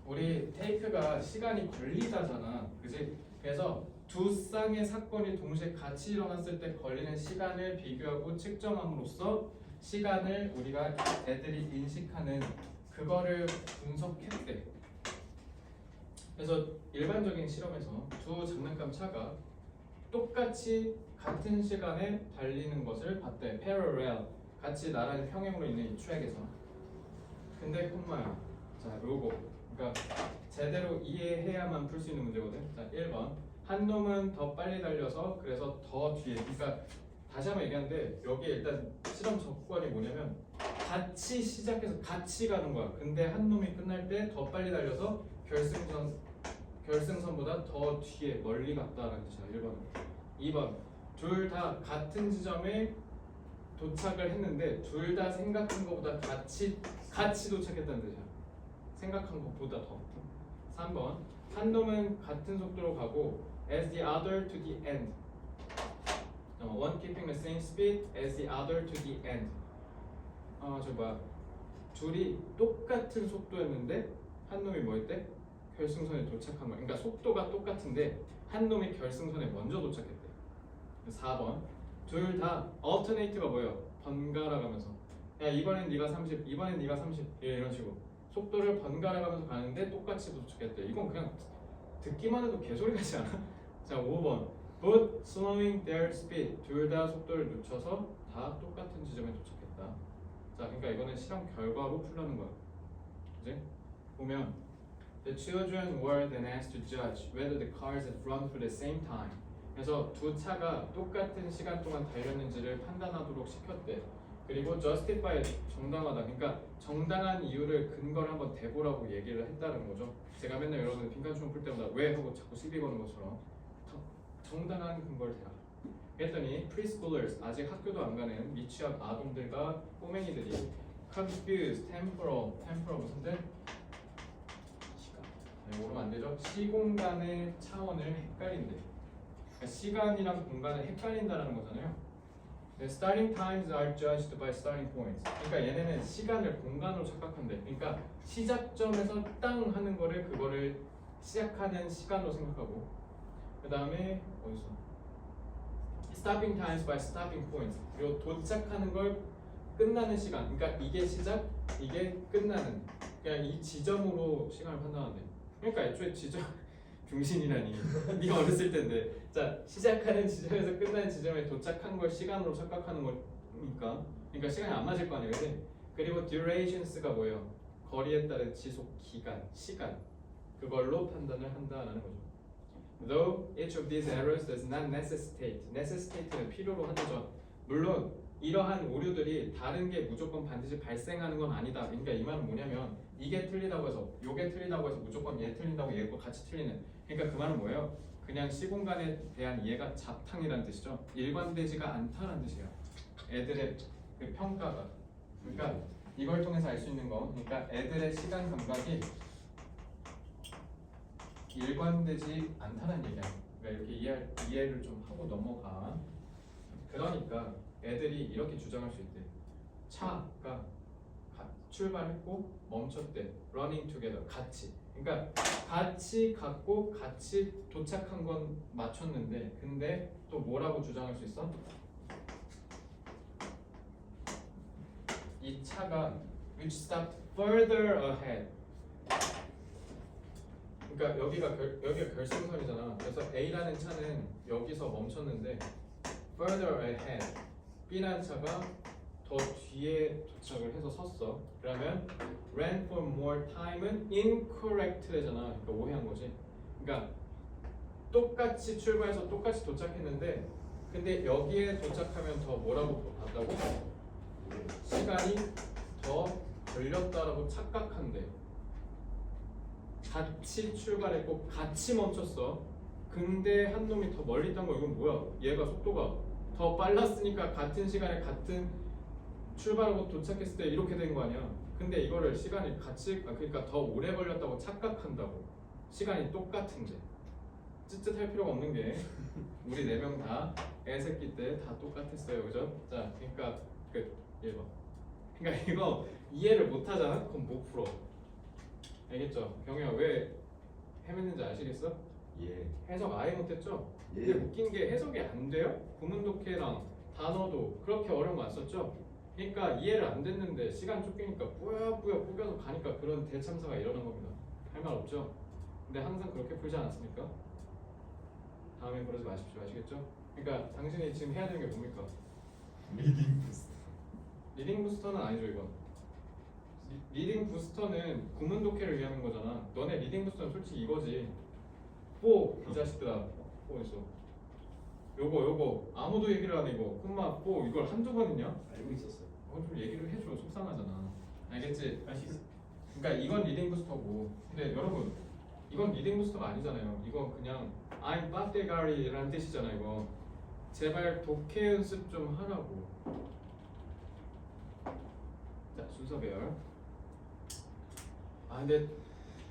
우리 take가 시간이 걸리다잖아, 그지? 그래서 두 쌍의 사건이 동시에 같이 일어났을 때 걸리는 시간을 비교하고 측정함으로써 시간을 우리가 애들이 인식하는 그거를 분석했대. 그래서 일반적인 실험에서 두 장난감 차가 똑같이 같은 시간에 달리는 것을 봤대. parallel, 같이 나란히 평행으로 있는 이 트랙에서. 근데 콤마야. 자, 요거. 그러니까 제대로 이해해야만 풀 수 있는 문제거든. 자, 1번. 한 놈은 더 빨리 달려서 그래서 더 뒤에. 그러니까 다시 한번 얘기하는데 여기 일단 실험 조건이 뭐냐면 같이 시작해서 같이 가는 거야. 근데 한 놈이 끝날 때 더 빨리 달려서 결승선보다 더 뒤에 멀리 갔다는 뜻이야. 1번. 2번. 둘 다 같은 지점에 도착을 했는데 둘 다 생각한 것보다 같이 도착했다는 뜻이야. 생각한 것보다 더. 3번. 한 놈은 같은 속도로 가고 as the other to the end. One keeping the same speed as the other to the end. 저 뭐야? 둘이 똑같은 속도였는데 한 놈이 뭐 했대? 결승선에 도착한 거야. 그러니까 속도가 똑같은데 한 놈이 결승선에 먼저 도착했대. 4번. 둘 다 alternate가 뭐예요? 번갈아 가면서. 야 이번엔 네가 30, 이번엔 네가 30 이런 식으로 속도를 번갈아 가면서 가는데 똑같이 도착했대. 이건 그냥 듣기만 해도 개소리 같지 않아? 자 5번. Both slowing their speed. 둘 다 속도를 늦춰서 다 똑같은 지점에 도착했다. 자, 그러니까 이거는 실험 결과로 풀라는 거야. 그지? 보면 The children were then asked to judge whether the cars had run for the same time. 그래서 두 차가 똑같은 시간 동안 달렸는지를 판단하도록 시켰대. 그리고 justify 정당하다. 그러니까 정당한 이유를 근거를 한번 대보라고 얘기를 했다는 거죠. 제가 맨날 여러분들 빈칸충 풀 때마다 왜 하고 자꾸 시비 거는 것처럼 정당한 근거를 대라. 그랬더니 preschoolers 아직 학교도 안 가는 미취학 아동들과 꼬맹이들이 confused, temporal 무슨 뜻? 시간. 네, 모르면 안 되죠. 시공간의 차원을 헷갈린대. 그러니까 시간이랑 공간을 헷갈린다라는 거잖아요. The starting times are judged by starting points. 그러니까 얘네는 시간을 공간으로 착각한대. 그러니까 시작점에서 땅 하는 거를 그거를 시작하는 시간으로 생각하고. 그 다음에 어디서? Stopping times by stopping points. 그리고 도착하는 걸 끝나는 시간. 그러니까 이게 시작, 이게 끝나는. 그냥 이 지점으로 시간을 판단한대. 그러니까 애초에 지점 중심이라니. 네가 어렸을 텐데. 자, 시작하는 지점에서 끝나는 지점에 도착한 걸 시간으로 착각하는 거니까. 그러니까 시간이 안 맞을 거 아니에요, 그지? 그리고 durations가 뭐예요? 거리에 따른 지속 기간, 시간. 그걸로 판단을 한다라는 거죠. Though each of these errors does not necessitate는 필요로 하죠. 물론 이러한 오류들이 다른 게 무조건 반드시 발생하는 건 아니다. 그러니까 이 말은 뭐냐면 이게 틀리다고 해서 요게 틀리다고 해서 무조건 얘 틀린다고 얘가 같이 틀리는. 그러니까 그 말은 뭐예요? 그냥 시공간에 대한 이해가 잡탕이라는 뜻이죠. 일관되지가 않다는 뜻이에요. 애들의 그 평가가. 그러니까 이걸 통해서 알 수 있는 거. 그러니까 애들의 시간 감각이 일관되지 않다는 얘기야. 그러니까 이렇게 이해를 좀 하고 넘어가. 그러니까 애들이 이렇게 주장할 수 있대. 차가 출발했고 멈췄대. Running together. 같이. 그러니까 같이 갔고 같이 도착한 건 맞췄는데 근데 또 뭐라고 주장할 수 있어? 이 차가 which stopped further ahead. 그러니까 여기가 결승선이잖아. 그래서 A라는 차는 여기서 멈췄는데 further ahead B라는 차가 더 뒤에 도착을 해서 섰어. 그러면 ran for more time은 incorrect되잖아. 그러니까 오해한 거지. 그러니까 똑같이 출발해서 똑같이 도착했는데 근데 여기에 도착하면 더 뭐라고 봤다고? 시간이 더 걸렸다라고 착각한대. 같이 출발했고 같이 멈췄어. 근데 한 놈이 더 멀리 있던 거. 이건 뭐야? 얘가 속도가 더 빨랐으니까 같은 시간에 같은 출발하고 도착했을 때 이렇게 된 거 아니야. 근데 이거를 시간이 같이 그러니까 더 오래 걸렸다고 착각한다고. 시간이 똑같은데 쯧쯧할 필요가 없는 게 우리 4명 다 애새끼 때 다 똑같았어요. 그죠? 자, 그러니까 끝. 1번. 그러니까 이거 이해를 못 하잖아. 그럼 못 풀어. 알겠죠? 경우야 왜 헤맸는지 아시겠어? 예. 해석 아예 못했죠? 예. 근데 웃긴 게 해석이 안 돼요? 구문독해랑 단어도 그렇게 어려운 거 안 썼죠? 그러니까 이해를 안 됐는데 시간 쫓기니까 뿌옇뿌옇 뿌겨서 가니까 그런 대참사가 일어난 겁니다. 할 말 없죠? 근데 항상 그렇게 풀지 않았습니까? 다음엔 그러지 마십시오. 아시겠죠? 그러니까 당신이 지금 해야 되는 게 뭡니까? 리딩 부스터. 리딩 부스터는 아니죠 이건. 리딩 부스터는 구문 독해를 위한 거잖아. 너네 리딩 부스터는 솔직히 이거지. 이 자식들아. 어딨어? 요거 아무도 얘기를 안 해. 이거 콤마4 이걸 한두 번 했냐? 알고 있었어요. 좀 얘기를 해줘. 속상하잖아. 알겠지? 할 수 있어. 그러니까 이건 리딩 부스터고, 근데 여러분 이건 리딩 부스터가 아니잖아요. 이건 그냥 I'm 빠떼가리라는 뜻이잖아. 이거 제발 독해 연습 좀 하라고. 자, 순서별. 아 근데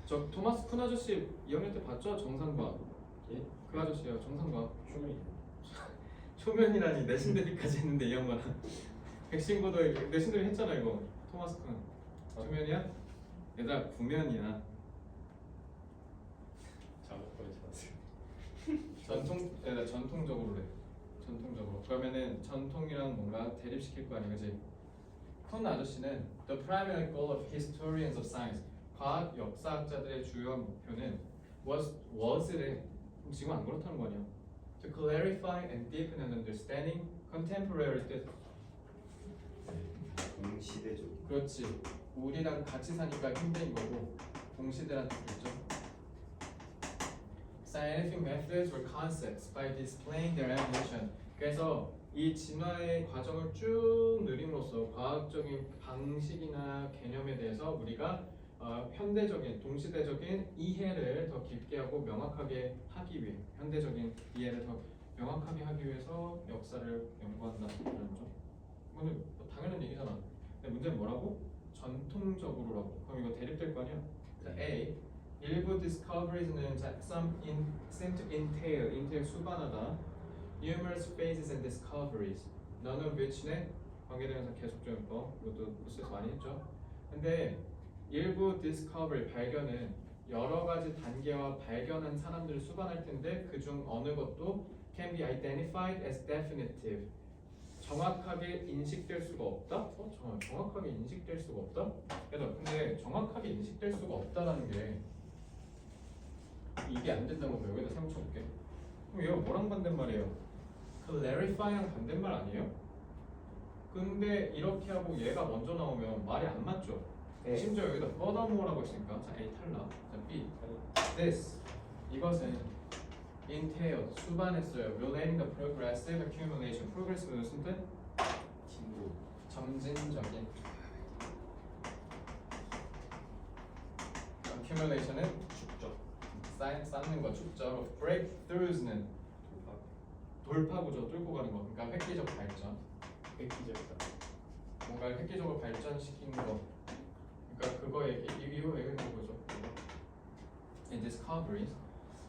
저 토마스 쿤 아저씨 2학년 때 봤죠? 정상과. 예? 그 아저씨요. 정상과. 춤이 초면이라니 내신대비까지 했는데 이 양반아. 백신고도 내신대비 했잖아 이거. 토마스 쿤. 초면이야? 얘들아 구면이야. 작업까지 봤어요. 전통적으로래. 전통적으로. 그러면은 전통이란 뭔가 대립시킬 거 아니야, 그지? 쿤 아저씨는 the primary goal of historians of science. 과학 역사학자들의 주요한 목표는 was래. 그럼 지금 안 그렇다는 거 아니야? To clarify and deepen an understanding contemporary 뜻. 동시대적. 그렇지. 우리랑 같이 사니까 힘든 거고 동시대란 뜻이죠. Scientific methods or concepts by displaying their evolution. 그래서 이 진화의 과정을 쭉 느림으로써 과학적인 방식이나 개념에 대해서 우리가 현대적인 동시대적인 이해를 더 깊게 하고 명확하게 하기 위해 현대적인 이해를 더 명확하게 하기 위해서 역사를 연구한다는 거죠. 이거는 뭐 당연한 얘기잖아. 근데 문제는 뭐라고? 전통적으로라고. 그럼 이거 대립될 거 아니야? 자, A. 일부 discoveries는 some seem to entail 수반하다. Numerous phases and discoveries. None of which는 관계대명사 계속적용법. 이것도 부스에서 많이 했죠. 근데 일부 discovery 발견은 여러 가지 단계와 발견한 사람들을 수반할 텐데 그중 어느 것도 can be identified as definitive. 정확하게 인식될 수가 없다? 정확하게 인식될 수가 없다? 근데 정확하게 인식될 수가 없다라는 게 이게 안 된다고 하면 여기다 세모 쳐볼게. 그럼 얘가 뭐랑 반대말이에요? clarify랑 반대말 아니에요? 근데 이렇게 하고 얘가 먼저 나오면 말이 안 맞죠? 네. 심지어 여기다 furthermore라고 있으니까 자 A 탈락. 자 B this 이것은 entailed 수반했어요. relating the progressive accumulation. progressive 무슨 뜻? 진도. 점진적인. accumulation은 축적. 쌓는 거 축적. breakthroughs는 돌파구조 뚫고 가는 거. 그러니까 획기적 발전. 획기적이다. 뭔가를 획기적으로 발전시키는 거. 그러니까 그거 이거 얘기하는 거죠. In discoveries.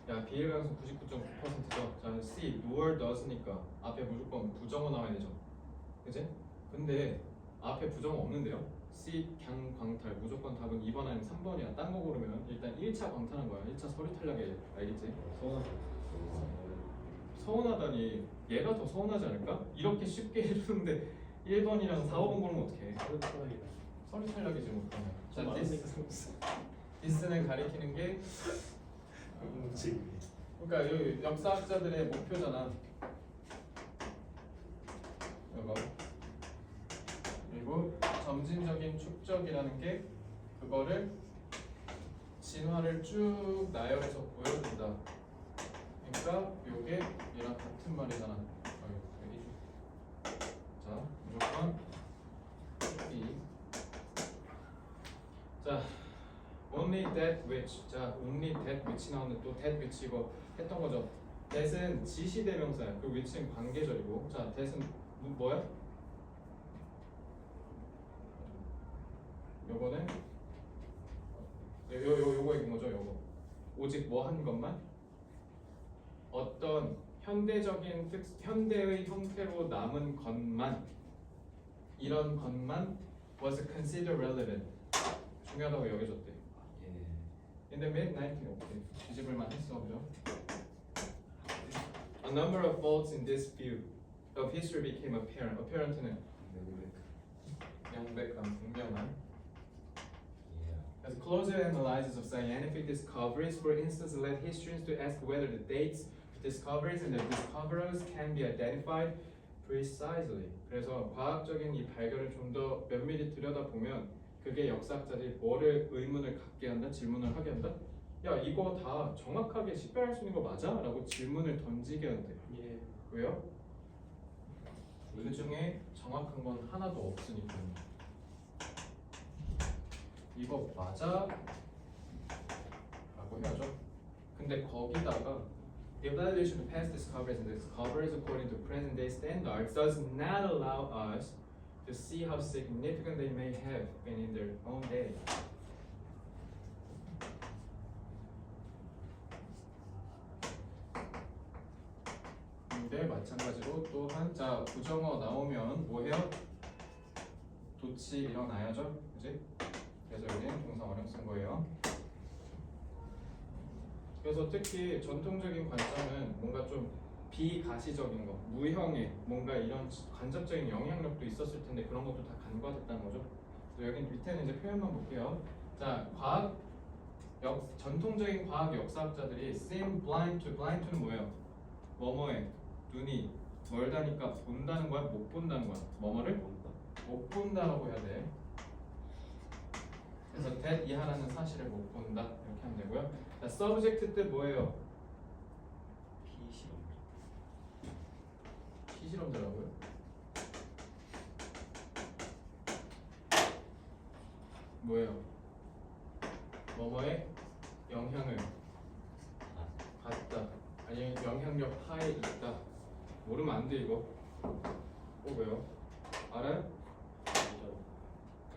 야 비일 가능성 99.9%죠. 자 C nor does니까 앞에 무조건 부정어 나와야 되죠. 그지? 근데 앞에 부정어 없는데요. C 강 광탈 무조건 답은 2번 아니면 3번이야. 딴 거 고르면 일단 1차 광탈한 거야. 1차 서류 탈락에 알겠지? 서운하다니 얘가 더 서운하지 않을까? 이렇게 쉽게 해주는데 1번이랑 4, 5번 고르면 어떡해? 서류 탈락이지 뭐 그러면. 자 디스는 가리키는 게 그러니까 여기 역사학자들의 목표잖아. 이거 그리고 점진적인 축적이라는 게 그거를 진화를 쭉 나열해서 보여준다. 그러니까 요게 얘랑 같은 말이잖아. 자 무조건 B. 자 only that which. 자 only that which 나오는데 또 that which 이거 했던 거죠. that은 지시대명사야. 그리고 which는 관계절이고. 자 that은 뭐야? 요거는 요거 이긴 거죠. 요거 오직 뭐 한 것만 어떤 현대의 형태로 남은 것만 이런 것만 was considered relevant. 중요하다고 여겨졌대. In the mid-1900s, 오케이. 뒤집을만 했어, 그죠? A number of faults in this view of history became apparent. apparent는 명백한, 분명한. As closer analysis of scientific discoveries, for instance, led historians to ask whether the dates of discoveries and their discoverers can be identified precisely. 그래서 과학적인 이 발견을 좀 더 면밀히 들여다보면 그게 역사학자들이 뭐를 의문을 갖게 한다, 질문을 하게 한다? 야 이거 다 정확하게 식별할 수 있는 거 맞아? 라고 질문을 던지게 한대. 예. 왜요? 그 중에 정확한 건 하나도 없으니까. 이거 맞아? 라고 해야죠. 근데 거기다가 The evaluation of past discoveries and discoveries according to present day standards does not allow us to see how significant they may have been in their own day. 근데 마찬가지로 또한 자 부정어 나오면 뭐해요? 도치 일어나야죠, 그지? 그래서 여기는 동사 원형 쓴 거예요. 그래서 특히 전통적인 관점은 뭔가 좀 비가시적인 거, 무형의 뭔가 이런 간접적인 영향력도 있었을 텐데 그런 것도 다 간과됐다는 거죠. 그래서 여기 밑에는 이제 표현만 볼게요. 자, 전통적인 과학 역사학자들이 seem blind to는 뭐예요? 뭐뭐에 눈이 멀다니까 본다는 거야, 못 본다는 거야? 뭐뭐를 못 본다라고 해야 돼. 그래서 that 이하라는 사실을 못 본다 이렇게 하면 되고요. 자, subject 뜻 뭐예요? 피실험. 피실험자라고요? 뭐예요? 뭐뭐의 영향을 받다 아니면 영향력 하에 있다. 모르면 안 돼 이거. 왜요? 알아요?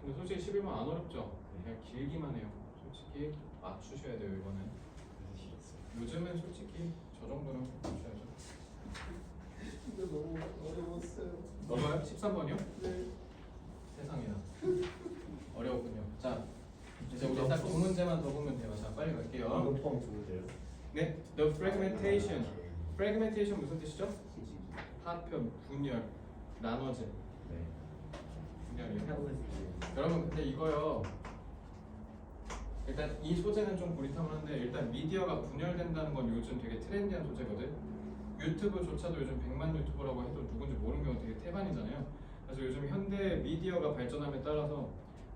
근데 솔직히 11번 안 어렵죠? 그냥 길기만 해요. 솔직히 맞추셔야 돼요 이거는. 요즘은 솔직히 저 정도는 맞춰야죠. 근데 너무 어려웠어요. 넘어요? 13번이요? 네. 세상에나 어려웠군요. 자 이제 우리 딱 두 문제만 더 보면 돼요. 자 빨리 갈게요. 이거 포함 좋은데요? 네, the fragmentation. fragmentation 무슨 뜻이죠? 파편, 분열, 나눠짐. 네. 분열이요. 여러분 근데 이거요. 일단 이 소재는 좀 고리타분한데 일단 미디어가 분열된다는 건 요즘 되게 트렌디한 소재거든. 유튜브조차도 요즘 100만 유튜버라고 해도 누군지 모르는 경우 되게 태반이잖아요. 그래서 요즘 현대 미디어가 발전함에 따라서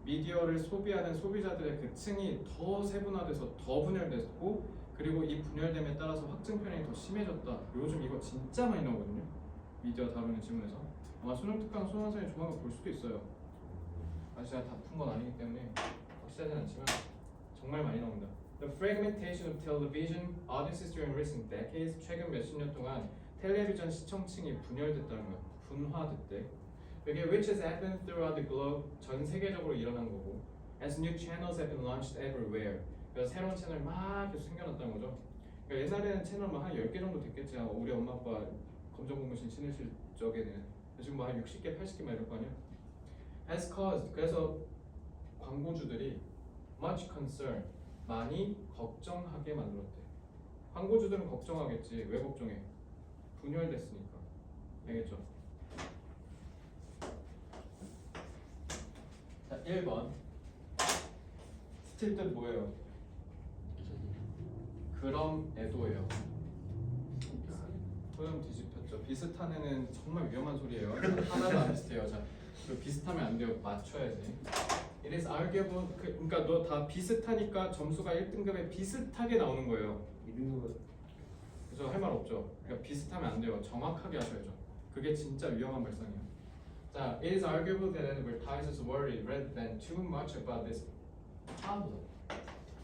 미디어를 소비하는 소비자들의 그 층이 더 세분화돼서 더 분열됐고 그리고 이 분열됨에 따라서 확증 편향이 더 심해졌다. 요즘 이거 진짜 많이 나오거든요. 미디어 다루는 지문에서 아마 수능 특강 수강생이 조만간 볼 수도 있어요. 아직 제가 다 푼 건 아니기 때문에 확실하진 않지만 정말 많이 나옵니다. The fragmentation of television audiences during recent decades. 최근 몇십 년 동안 텔레비전 시청층이 분열됐다는 거예요. 분화됐대. 이게 which has happened throughout the globe. 전 세계적으로 일어난 거고. As new channels have been launched everywhere. 그래서 새로운 채널 막 계속 생겨났다는 거죠. 그러니까 옛날에는 채널 한 10개 정도 됐겠지. 우리 엄마 아빠 검정고무신 신으실 적에는 지금 뭐 한 60개, 80개 막 이럴 거 아니야. Has caused. 그래서 광고주들이 much concern. 많이 걱정하게 만들었대. 광고주들은 걱정하겠지. 왜 걱정해? 분열됐으니까. 알겠죠? 자, 1번. 스틸 뜻 뭐예요? 그럼 애도예요. 소름 뒤집혔죠. 비슷한 애는 정말 위험한 소리예요. 하나도 안 비슷해요. 자, 그리고 비슷하면 안 돼요. 맞춰야지. It is arguable. 그러니까 너 다 비슷하니까 점수가 1등급에 비슷하게 나오는 거예요. 2등급은 그래서 할 말 없죠. 그러니까 비슷하면 안 돼요. 정확하게 하셔야죠. 그게 진짜 위험한 발상이에요. 자, it is arguable that advertisers worry rather than too much about this problem.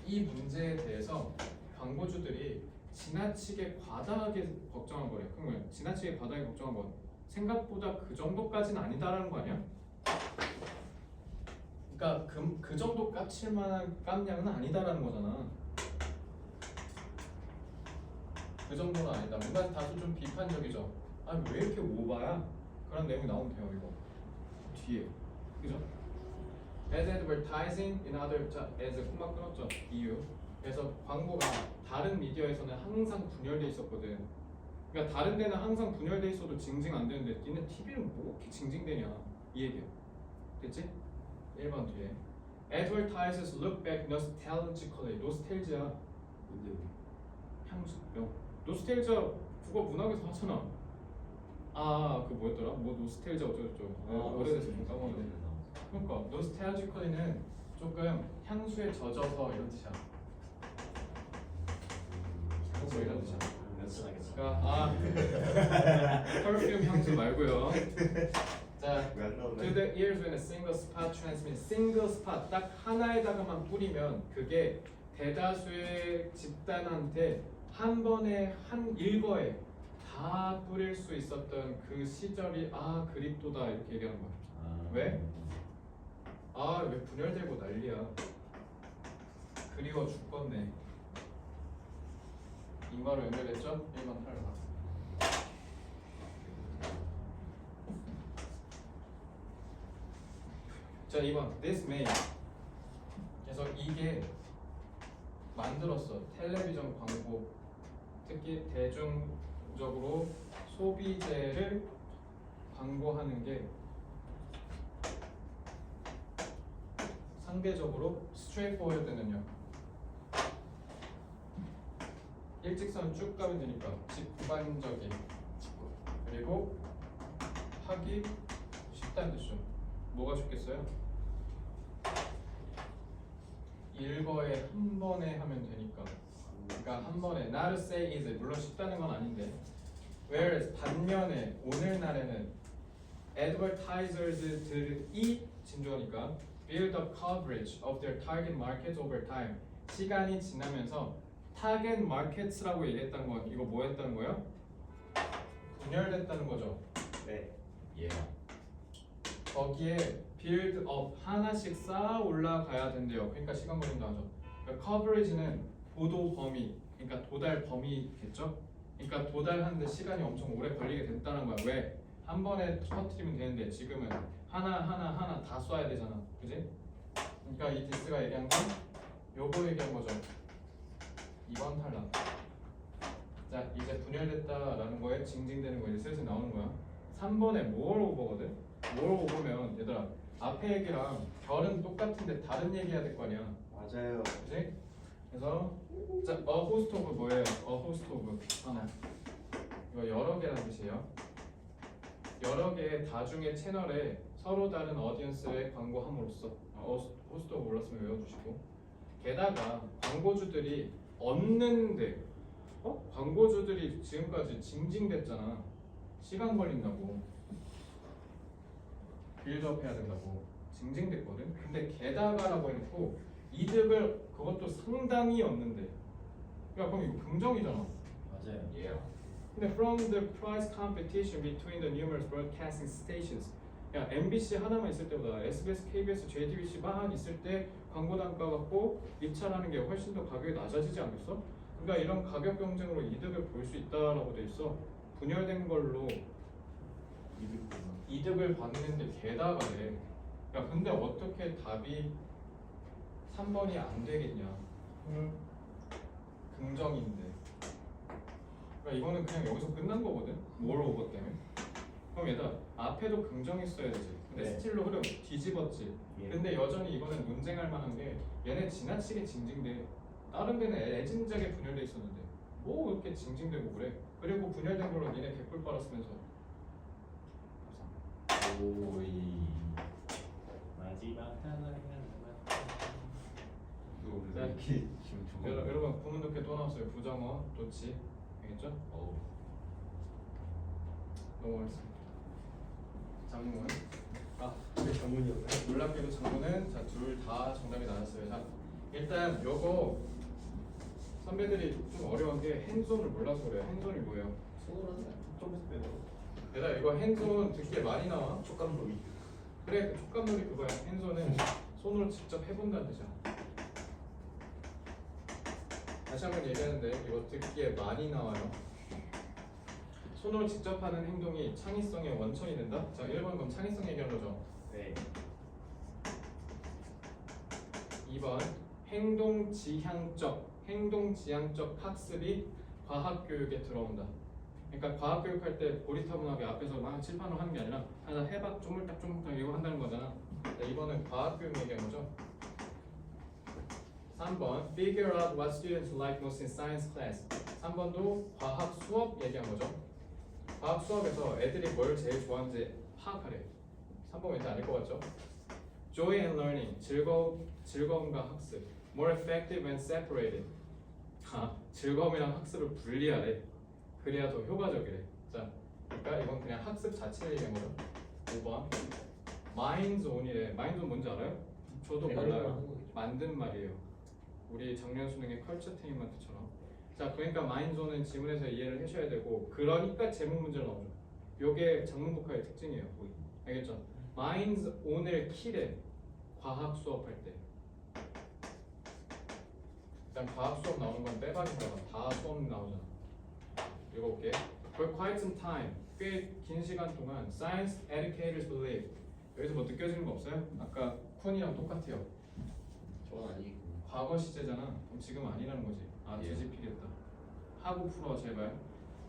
이 문제에 대해서 광고주들이 지나치게 과다하게 걱정한 거래요. 그러면 지나치게 과다하게 걱정한 건 생각보다 그 정도까지는 아니다라는 거 아니야? 그러니까 그 정도 깝칠 만한 깜냥은 아니다라는 거잖아. 그 정도는 아니다. 뭔가 다소 좀 비판적이죠. 아니 왜 이렇게 오바야? 그런 내용이 나오면 돼요 이거 뒤에. 그죠? As advertising in other as 콤마 끊었죠. 이유. 그래서 광고가 다른 미디어에서는 항상 분열돼 있었거든. 그러니까 다른 데는 항상 분열돼 있어도 징징 안 되는데 니네 TV는 뭐 이렇게 징징대냐 이 얘기야. 됐지? 1번 뒤에 Advertisers look back nostalgically. 노스텔지아 근데 향수병. 노스텔지아 국어 문학에서 하잖아. 아, 그 뭐였더라? 뭐 노스텔지아 어쩌고저쩌고. 오래돼서 좀 까먹었네. 그러니까 노스텔지컬리는 조금 향수에 젖어서 이런 뜻이야. 향수 이런 뜻이야. 연습하겠어. perfume 향수 말고요. 자, 왜안 to 나오네? the ears when a single spot transmits. single spot 딱 하나에다가만 뿌리면 그게 대다수의 집단한테 한 번에 한 일거에 다 뿌릴 수 있었던 그 시절이 그립도다 이렇게 얘기하는 거야. 왜? 왜 분열되고 난리야. 그리워 죽겠네. 인과로 연결됐죠? 1번 탈락. 자 2번 This may. 그래서 이게 만들었어. 텔레비전 광고 특히 대중적으로 소비재를 광고하는 게 상대적으로 straightforward는요. 일직선 쭉 가면 되니까 직관적인 그리고 하기 쉽다는 뜻이죠. 뭐가 쉽겠어요? 일거에 한 번에 하면 되니까. 그러니까 한 번에 not to say is 물론 쉽다는 건 아닌데 whereas 반면에 오늘날에는 advertisers들이 진주어니까 build up coverage of their target markets over time. 시간이 지나면서 target markets라고 얘기했다는 건 이거 뭐 했다는 거예요? 분열됐다는 거죠. 네. 예. 거기에 build up 하나씩 쌓아 올라가야 된대요. 그러니까 시간 걸린다 하죠. 그러니까 coverage는 보도 범위, 그러니까 도달 범위겠죠. 그러니까 도달하는데 시간이 엄청 오래 걸리게 됐다는 거야. 왜? 한 번에 터뜨리면 되는데 지금은 하나 다 쏴야 되잖아, 그지? 그러니까 이 디스가 얘기한 건 요거 얘기한 거죠. 2번 탈락. 자, 이제 분열됐다라는 거에 징징대는 거 이제 슬슬 나오는 거야. 3번에 more over거든. more over면 얘들아 앞에 얘기랑 결은 똑같은데 다른 얘기해야 될 거 아니야. 맞아요. 그지? 그래서 자, a host of 뭐예요? a host of 하나. 이거 여러 개라는 뜻이에요. 여러 개의 다중의 채널에 서로 다른 어디언스에 광고함으로써 호스트 오브 몰랐으면 외워주시고 게다가 광고주들이 얻는데 광고주들이 지금까지 징징댔잖아. 시간 걸린다고 빌드업 해야 된다고 징징댔거든. 근데 게다가라고 해놓고 이득을 그것도 상당히 얻는데 야 그럼 이거 긍정이잖아. 맞아요. Yeah. 근데 from the price competition between the numerous broadcasting stations, 야 MBC 하나만 있을 때보다 SBS, KBS, JTBC 막 있을 때 광고 단가 갖고 입찰하는 게 훨씬 더 가격이 낮아지지 않겠어? 그러니까 이런 가격 경쟁으로 이득을 볼 수 있다라고 돼 있어. 분열된 걸로 이득을 받는데 게다가래. 야 근데 어떻게 답이 3번이 안 되겠냐? 긍정인데. 그러니까 이거는 그냥 여기서 끝난 거거든. 모어오버 때문에. 그럼 얘들아 앞에도 긍정했어야지. 근데 네. 스틸로 흐름 뒤집었지. 예. 근데 여전히 이거는 논쟁할 만한 게 얘네 지나치게 징징대. 다른 데는 애진작에 분열돼 있었는데 뭐 이렇게 징징대고 그래. 그리고 분열된 걸로 니네 개꿀 빨았으면서. 오이. 마지막 하나가 너 네. 이렇게 지금 저거 여러분 구문 독해 또 나왔어요. 부정어, 도치. 알겠죠? 어우. 넘어가겠습니다. 장문. 왜 전문이었나요? 놀랍게도 장문은 자 둘 다 정답이 나왔어요. 자 일단 요거 선배들이 좀 어려운 게 핸손을 몰라서 그래요. 핸손이 뭐예요? 손으로 하는 거야. 좀 빼고 얘들아 이거 핸손 듣기에 많이 나와. 촉감놀이. 그래 그 촉감놀이 그거야. 핸손은 손으로 직접 해본다는 뜻이야. 다시 한번 얘기하는데 이거 듣기에 많이 나와요. 손으로 직접 하는 행동이 창의성의 원천이 된다. 자 1번 그럼 창의성 얘기한 거죠. 네. 2번 행동지향적 학습이 과학교육에 들어온다. 그러니까 과학교육할 때 고리타분하게 앞에서 막 칠판으로 하는 게 아니라 하나 해봐 쪼물딱 이거 한다는 거잖아. 자, 이번은 과학교육 얘기한 거죠. 3번 Figure out what students like most in science class. 3번도 과학 수업 얘기한 거죠. 과학 수업에서 애들이 뭘 제일 좋아하는지 파악하래. 3번 왠지 아닐 것 같죠? Joy and learning 즐거움과 학습. More effective when separated. 즐거움이랑 학습을 분리하래. 그래야 더 효과적이래. 자, 그러니까 이건 그냥 학습 자체를 얘기한 거죠. 5번 마인드 온이래. 마인드 온 뭔지 알아요? 저도 몰라요. 만든 말이에요. 우리 작년 수능의 컬처 테이먼트처럼. 자, 그러니까 마인드 온은 지문에서 이해를 하셔야 되고, 그러니까 제목 문제로 나오죠. 요게 장문국화의 특징이에요. 알겠죠? 마인드 온을 키래. 과학 수업할 때. 일단 과학 수업 나오는 건 빼박인가 봐. 다 수업 나오잖아. 읽어볼게. For quite some time, 꽤 긴 시간 동안 science educators believe. 여기서 뭐 느껴지는 거 없어요? 아까 쿤이랑 똑같아요. 저건 아니고. 과거 시제잖아. 그럼 지금 아니라는 거지. 아, 예. 뒤집히겠다. 하고 풀어 제발.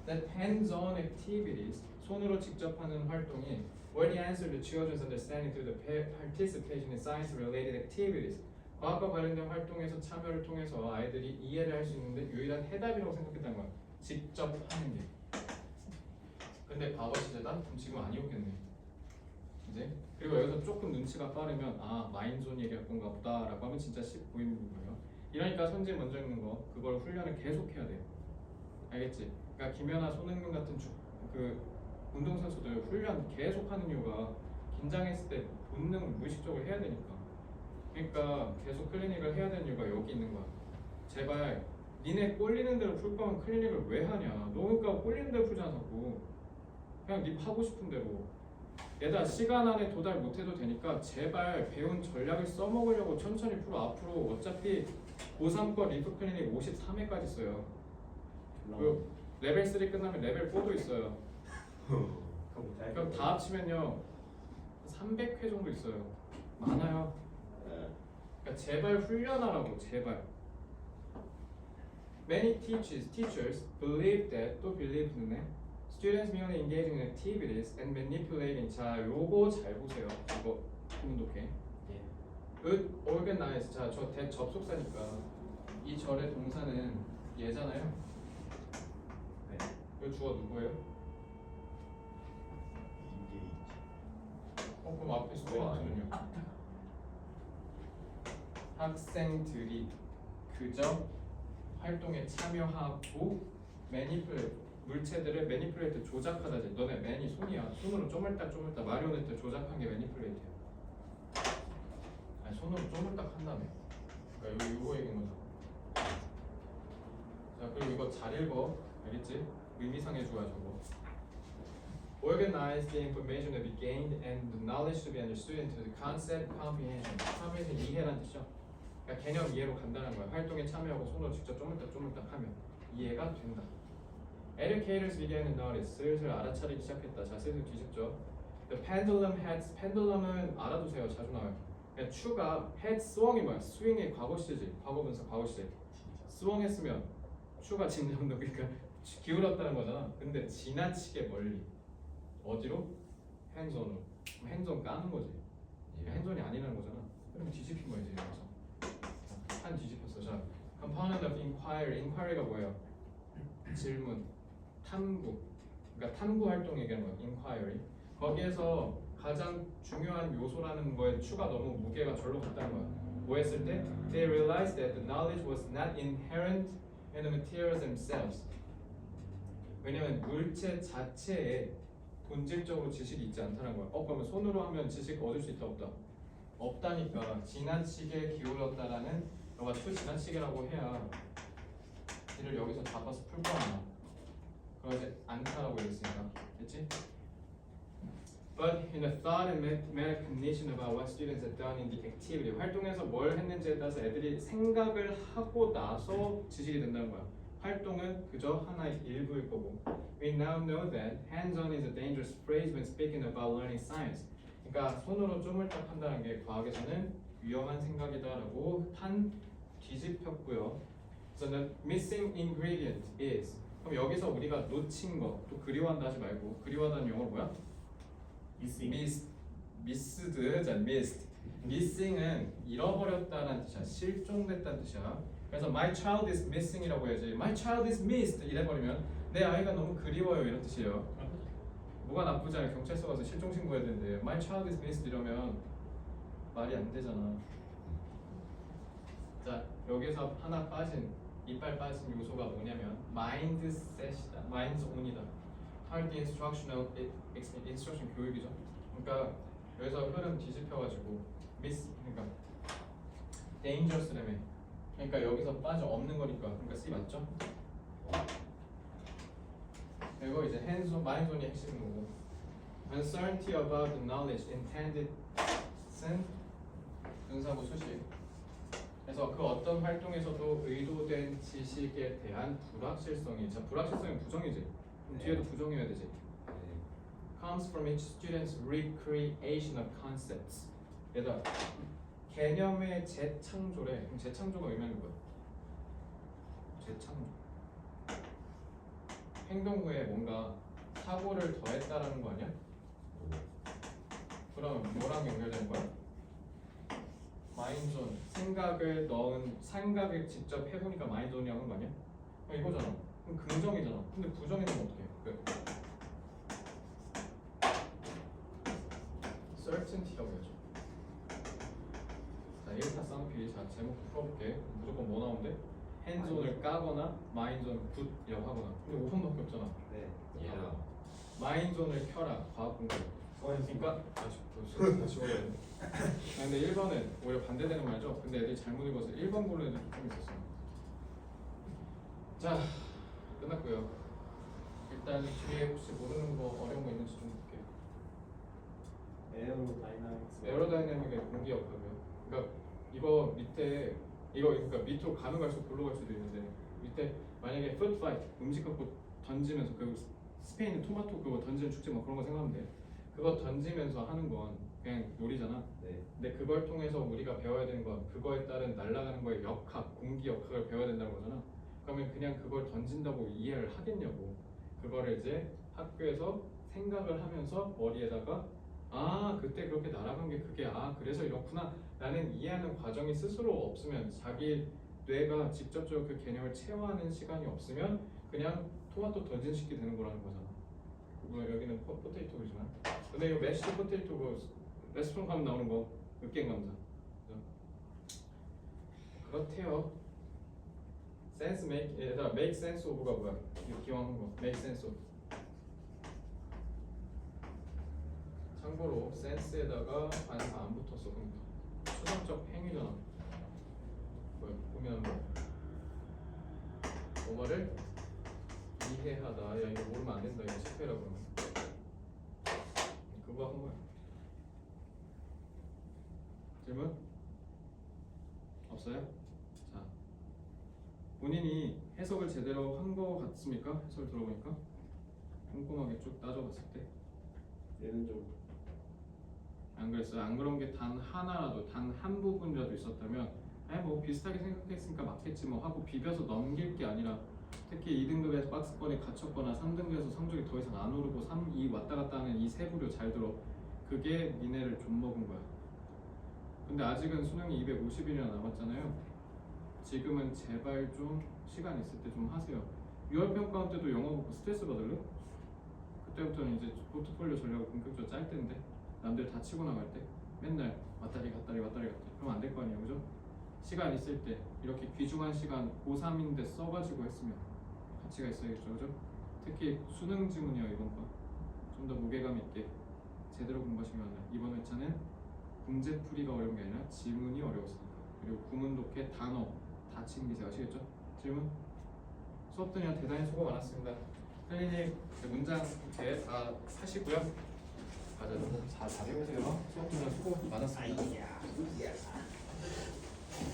That hands-on activities, 손으로 직접 하는 활동이 were the answer to children's understanding through the participation in science-related activities. 과학과 관련된 활동에서 참여를 통해서 아이들이 이해를 할 수 있는데 유일한 해답이라고 생각했다는 거야. 직접 하는 게. 근데 과거 시제다? 그럼 지금 아니었겠네. 이제 그리고 여기서 조금 눈치가 빠르면 아 마인존 얘기할 건가 보다라고 하면 진짜 씩 보이는 거예요. 이러니까 선지 먼저 읽는 거 그걸 훈련을 계속 해야 돼요. 알겠지? 그러니까 김연아, 손흥민 같은 그 운동선수들 훈련 계속 하는 이유가 긴장했을 때 본능 무의식적으로 해야 되니까. 그러니까 계속 클리닉을 해야 되는 이유가 여기 있는 거야. 제발 니네 꼴리는 대로 풀 거면 클리닉을 왜 하냐. 너 그러니까 꼴리는 대로 풀잖아 자꾸. 그냥 니 하고 싶은 대로. 얘들아 시간 안에 도달 못해도 되니까 제발 배운 전략을 써먹으려고 천천히 풀어. 앞으로 어차피 고3 거 리프 클리닉 53회까지 써요. 그 레벨 3 끝나면 레벨 4도 있어요. 그럼 다 합치면요 300회 정도 있어요. 많아요. 그러니까 제발 훈련하라고 제발. Many teachers believe that 또 believe는 students merely engaging in activities and manipulating. 자, 요거 잘 보세요. 이거 구문독해. Would organize. 자, 저 접속사니까 이 절의 동사는 얘잖아요. 네. 이 주어 누구예요? 그럼 앞에 스튜던트는요? 학생들이 그저 활동에 참여하고 물체들을 매니플레이트 조작하다지. 너네 매니 손이야. 손으로 쪼물딱 마리오네트 조작한 게 매니플레이트야. 아니 손으로 쪼물딱 한다며. 그러니까 이거 얘기인 거죠. 자, 그리고 이거 잘 읽어. 알겠지? 의미상의 주어야 저거. Organize the information to be gained and the knowledge to be understood into the concept comprehension. comprehension 이해란 뜻이죠. 그러니까 개념 이해로 간다는 거야. 활동에 참여하고 손으로 직접 쪼물딱 하면 이해가 된다. Educators began to notice. 슬슬 알아차리기 시작했다. 자, 슬슬 뒤집죠. The pendulum had. pendulum은 알아두세요. 자주 나와요. 그냥 추가 had swung이 뭐야? swing의 과거 시제지. 과거 분사 과거 시제. swung 했으면 추가 진정도 그러니까 기울었다는 거잖아. 근데 지나치게 멀리. 어디로? 핸즈온으로. 핸즈온 까는 거지. 핸즈온이 아니라는 거잖아. 그럼 뒤집힌 거지. 그래서 한 뒤집혔어. 자, component of inquiry. inquiry가 뭐예요? 질문, 탐구. 그러니까 탐구 활동 얘기하는 거야. inquiry. 거기에서 가장 중요한 요소라는 거에 추가 너무 무게가 절로 갔다는 거야. 뭐 했을 때? They realized that the knowledge was not inherent in the materials themselves. 왜냐면 물체 자체에 본질적으로 지식이 있지 않다는 거야. 그러면 손으로 하면 지식 얻을 수 있다 없다? 없다니까. 지나치게 기울었다라는 너가 지나치게라고 해야 이를 여기서 잡아서 풀 거 아니야. 그러지 않다라고 했으니까. 됐지? But in a thought and metacognition about what students had done in the activity. 활동에서 뭘 했는지에 따라서 애들이 생각을 하고 나서 지식이 된다는 거야. 활동은 그저 하나의 일부일 거고. We now know that hands-on is a dangerous phrase when speaking about learning science. 그러니까 손으로 쪼물딱 한다는 게 과학에서는 위험한 생각이다라고 뒤집혔고요. So the missing ingredient is. 그럼 여기서 우리가 놓친 거, 또 그리워한다 하지 말고 그리워하다는 영어로 뭐야? missed. 자, missed. missing은 잃어버렸다는 뜻이야. 실종됐다는 뜻이야. 그래서 my child is missing이라고 해야지. my child is missed 이래버리면 내 아이가 너무 그리워요 이런 뜻이에요. 뭐가 나쁘지 않아. 경찰서 가서 실종 신고해야 되는데 my child is missed 이러면 말이 안 되잖아. 자, 여기서 하나 빠진 이빨 빠진 요소가 뭐냐면 마인드셋이다. 마인드온이다. hard instructional instruction 교육이죠. 그러니까 여기서 흐름 뒤집혀가지고 그러니까 dangerous라며. 그러니까 여기서 빠져 없는 거니까. 그러니까 C 맞죠? 그리고 이제 hands-on, mindon이 핵심인 거고. uncertainty about the knowledge intended 쓴 분사구 수식. 그래서 그 어떤 활동에서도 의도된 지식에 대한 불확실성이. 자, 불확실성이 부정이지. 그럼 뒤에도 부정해야 되지. comes from each student's recreation of concepts. 얘들아, 개념의 재창조래. 그럼 재창조가 의미하는 거야. 재창조. 행동 후에 뭔가 사고를 더했다라는 거 아니야? 그럼 뭐랑 연결되는 거야? 마인존. 생각을 직접 해보니까 마인존이라고 하는 거 아니야? 이거잖아. 그럼 긍정이잖아. 근데 부정이면 어떻게 해? 왜? certainty라고 해야죠. 자, 1타 쌍피. 자, 제목 풀어볼게. 무조건 뭐 나오는데? 핸즈온을 까거나 마인존 굿이라고 하거나. 근데 5번밖에 없잖아. 네. 마인존을 켜라. 과학 공부. 그러니까 다시 올려야 돼. 근데 1번은 오히려 반대되는 말이죠. 근데 애들이 잘못 읽어서 1번 고르는 애들이 좀 있었어요. 자, 끝났고요. 일단 뒤에 혹시 모르는 거 어려운 거 있는지 좀 볼게요. 에어로다이내믹의 공기역학이요. 그러니까 이거 밑에 그러니까 밑으로 가면 갈수록 골로 갈 수도 있는데 밑에 만약에 푸드 파이트 음식 갖고 던지면서 그 스페인 토마토 그거 던지는 축제 뭐 그런 거 생각하면 돼. 그거 던지면서 하는 건 그냥 놀이잖아. 네. 근데 그걸 통해서 우리가 배워야 되는 건 그거에 따른 날아가는 거의 역학, 공기 역학을 배워야 된다는 거잖아. 그러면 그냥 그걸 던진다고 이해를 하겠냐고. 그거를 이제 학교에서 생각을 하면서 머리에다가 아 그때 그렇게 날아간 게 그게 그래서 이렇구나 라는 이해하는 과정이 스스로 없으면 자기 뇌가 직접적으로 그 개념을 체화하는 시간이 없으면 그냥 토마토 던진식이 되는 거라는 거잖아. 물론 여기는 포테이토이지만 근데 이거 매시드 포테이토 그 레스토랑 가면 나오는 거 으깬 감자. 그렇대요. sense make 얘들아 make sense of가 뭐야? 이거 기왕한 거 make sense of. 참고로 sense에다가 반사 안 붙었어. 그러니까 추상적 행위잖아. 뭐야? 고민하는 거. 뭐를 이해하다. 야 이거 모르면 안 된다. 이거 체크해라 그러면. 그거 한 거야. 질문? 없어요? 자, 본인이 해석을 제대로 한 거 같습니까? 해설 들어보니까 꼼꼼하게 쭉 따져봤을 때 얘는 좀 안 그랬어요? 안 그런 게 단 하나라도 단 한 부분이라도 있었다면 뭐 비슷하게 생각했으니까 맞겠지 뭐 하고 비벼서 넘길 게 아니라 특히 2등급에서 박스권에 갇혔거나 3등급에서 성적이 더 이상 안 오르고 3, 2 왔다 갔다 하는 이 세 부류 잘 들어. 그게 니네를 좀 먹은 거야. 근데 아직은 수능이 250일이나 남았잖아요. 지금은 제발 좀 시간 있을 때 좀 하세요. 6월 평가원 때도 영어 보고 스트레스 받을래? 그때부터는 이제 포트폴리오 전략을 본격적으로 짤 텐데 남들 다 치고 나갈 때 맨날 왔다리 갔다리 그럼 안 될 거 아니에요, 그죠? 시간 있을 때 이렇게 귀중한 시간 고3인데 써가지고 했으면 가치가 있어야겠죠, 그죠? 특히 수능 지문이요 이번 거 좀 더 무게감 있게 제대로 공부하시기 바랍니다. 이번 회차는 문제풀이가 어려운 게 아니라 지문이 어려웠으니까. 그리고 구문 독해 단어 다 챙기세요. 아시겠죠? 질문? 수업 들으면 대단히 수고 많았습니다. 헬리님 문장 이렇게 다 하시고요. 가자. 잘 배우세요. 수업 들으면 수고 많았습니다.